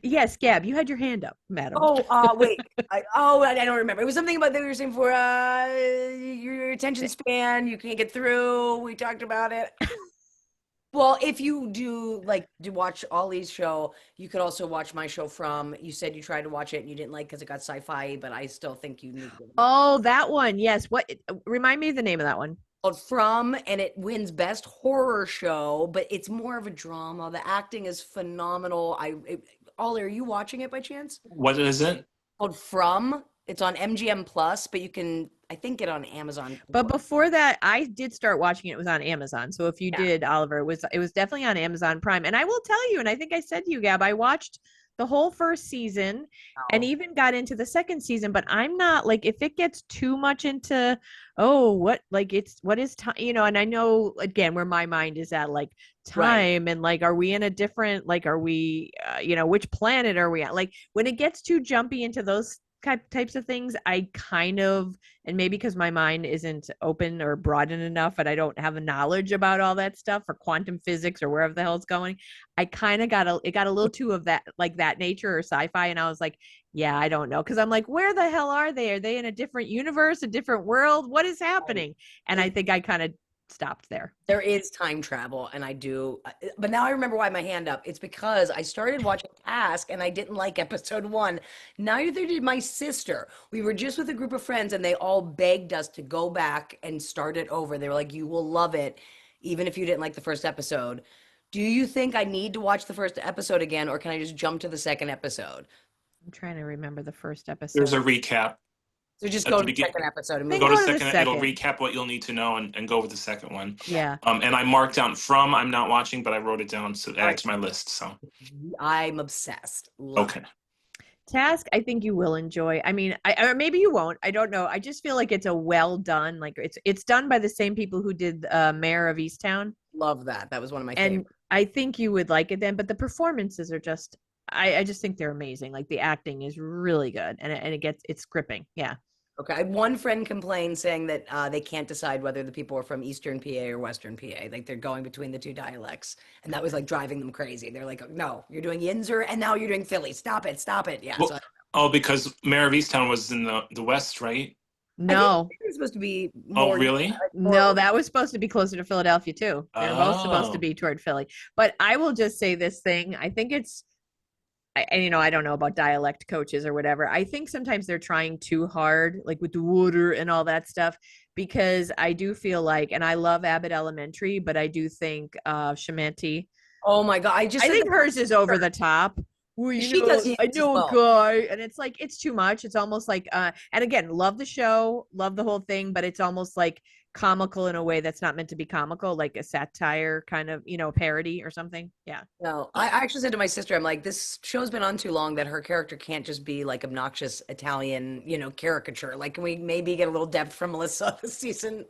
Yes, Gab, you had your hand up, madam. Oh, wait. I don't remember. It was something about that we were saying for your attention span. You can't get through. We talked about it. Well, if you do like to watch Ollie's show, you could also watch my show From. You said you tried to watch it and you didn't like because it got sci-fi, but I still think you need to give it a Oh, that one. Yes. What remind me of the name of that one? called From, and it wins best horror show, but it's more of a drama. The acting is phenomenal. Ollie, are you watching it by chance? What is it? Called From. It's on MGM Plus, but you can, I think, get it on Amazon. But before that, I did start watching it. It was on Amazon. So if you Yeah. did, Oliver, it was definitely on Amazon Prime. And I will tell you, and I think I said to you, Gab, I watched the whole first season and Wow. even got into the second season, but I'm not like if it gets too much into what like it's what is time, and I know again where my mind is at like Right. time and like are we in a different like are we which planet are we at? Like when it gets too jumpy into those types of things, I kind of and maybe because my mind isn't open or broadened enough and I don't have a knowledge about all that stuff or quantum physics or wherever the hell it's going, I kind of got a little too of that like that nature or sci-fi and I was like, yeah, I don't know because I'm like, where the hell are they? Are they in a different universe, a different world? What is happening? And I think I kind of stopped there. There is time travel, and I do, but now I remember why my hand up. It's because I started watching Task, and I didn't like episode one. Neither did my sister. We were just with a group of friends, and they all begged us to go back and start it over. They were like, "You will love it, even if you didn't like the first episode." Do you think I need to watch the first episode again, or can I just jump to the second episode? I'm trying to remember the first There's episode. a recap So just at go the to the beginning. second episode and Then move Go on. to go to the second. It'll second. recap what you'll need to know and go with the second one. Yeah. And I marked down From. I'm not watching, but I wrote it down to All add right. to my list. So I'm obsessed. Love okay. it. Task, I think you will enjoy. I mean, or maybe you won't. I don't know. I just feel like it's a well done. Like it's done by the same people who did Mayor of Easttown, Love that. That was one of my and favorites. I think you would like it then. But the performances are just, I just think they're amazing. Like the acting is really good, and it's gripping. Yeah. Okay. I had one friend complained saying that they can't decide whether the people are from Eastern PA or Western PA. Like they're going between the two dialects. And that was like driving them crazy. They're like, no, you're doing Yinzer and now you're doing Philly. Stop it. Stop it. Yeah. So Oh, because Mayor of Easttown was in the West, right? I think No, it's supposed to be Oh, more. really? no, that was supposed to be closer to Philadelphia too. They were both supposed to Oh, be toward Philly. But I will just say this thing. I think it's and I don't know about dialect coaches or whatever. I think sometimes they're trying too hard, like with the water and all that stuff, because I do feel like, and I love Abbott Elementary, but I do think Shamanti. Oh my God. I just I said think hers is over the top. Well, she does I Yins as know a well. guy, and it's like it's too much. It's almost like, and again, love the show, love the whole thing, but it's almost like comical in a way that's not meant to be comical, like a satire kind of, parody or something. Yeah. No, I actually said to my sister, I'm like, this show's been on too long that her character can't just be like obnoxious Italian, caricature. Like, can we maybe get a little depth from Melissa this season?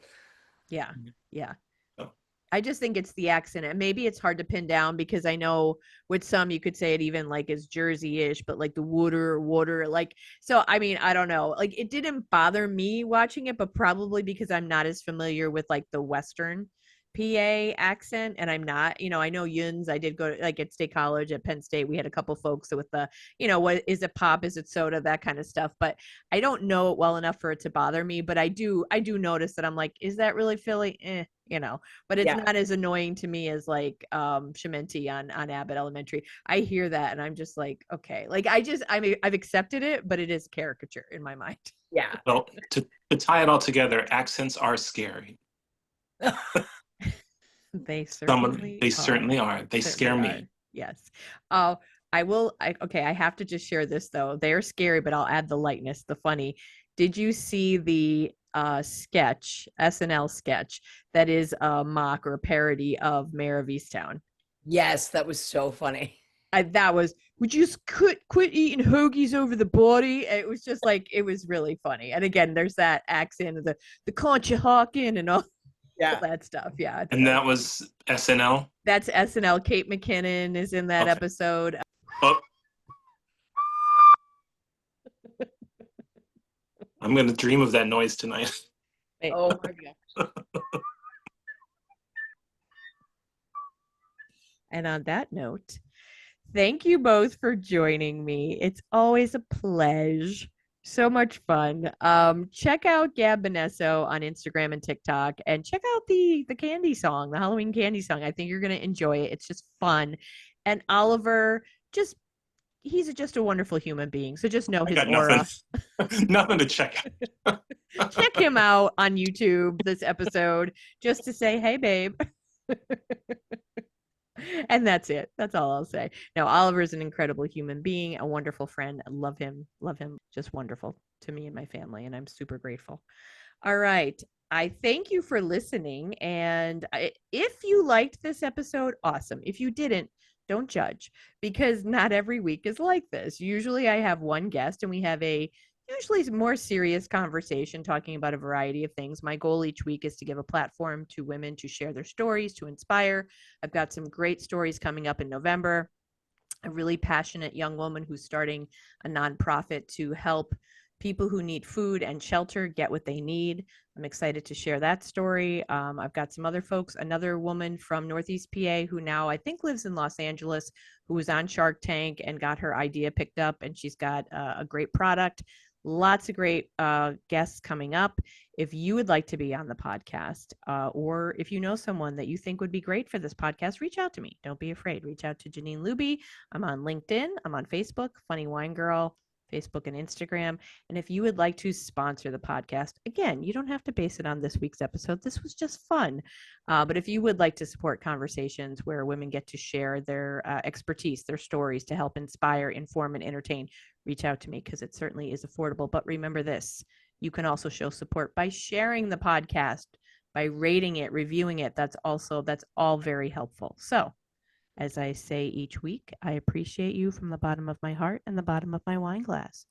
Yeah. Yeah. oh, I just think it's the accent. And maybe it's hard to pin down because I know with some you could say it even like is Jersey-ish, but like the water, like so I mean, I don't know. Like it didn't bother me watching it, but probably because I'm not as familiar with like the Western PA accent and I'm not, I know Yuns. I did go to like at State College at Penn State. We had a couple folks with the, what is it pop, is it soda, that kind of stuff. But I don't know it well enough for it to bother me. But I do notice that I'm like, is that really Philly? But it's Yeah. not as annoying to me as like Shementi on Abbott Elementary. I hear that and I'm just like, okay. Like I've accepted it, but it is caricature in my mind. Yeah. well, to tie it all together, accents are scary. They They certainly are. certainly are. They Certainly scare are. me. Yes. Okay, I have to just share this though. They're scary, but I'll add the lightness, the funny. Did you see the sketch, SNL sketch that is a mock or a parody of Mayor of Easttown? Yes, that was so funny. That was, would you just quit eating hoagies over the body? It was just like, it was really funny. And again, there's that accent of the concha hawking and all Yeah. that stuff. Yeah, it's And so that was SNL. that's SNL. Kate McKinnon is in that Okay. episode. Oh, I'm gonna dream of that noise tonight. Oh my god. And on that note, thank you both for joining me. It's always a pleasure. So much fun. Check out Gab Bonesso on Instagram and TikTok, and check out the candy song, the Halloween candy song. I think you're gonna enjoy it. It's just fun. And Oliver, just he's just a wonderful human being. So just know I his got nothing, aura. nothing to check out. Check him out on YouTube this episode just to say, hey, babe. And that's it. That's all I'll say. No, Oliver is an incredible human being, a wonderful friend. I love him. Love him. Just wonderful to me and my family. And I'm super grateful. All right. I thank you for listening. And if you liked this episode, awesome. If you didn't, don't judge because not every week is like this. Usually I have one guest and we have a usually more serious conversation talking about a variety of things. My goal each week is to give a platform to women to share their stories, to inspire. I've got some great stories coming up in November. A really passionate young woman who's starting a nonprofit to help people who need food and shelter get what they need. I'm excited to share that story. I've got some other folks, another woman from Northeast PA who now I think lives in Los Angeles, who was on Shark Tank and got her idea picked up, and she's got a great product. Lots of great guests coming up. If you would like to be on the podcast, or if you know someone that you think would be great for this podcast, reach out to me. Don't be afraid. Reach out to Janine Luby. I'm on LinkedIn. I'm on Facebook, Funny Wine Girl, Facebook and Instagram. And if you would like to sponsor the podcast, again, you don't have to base it on this week's episode. This was just fun. But if you would like to support conversations where women get to share their expertise, their stories to help inspire, inform, and entertain, reach out to me because it certainly is affordable. But remember this, you can also show support by sharing the podcast, by rating it, reviewing it. That's all very helpful. So as I say each week, I appreciate you from the bottom of my heart and the bottom of my wine glass.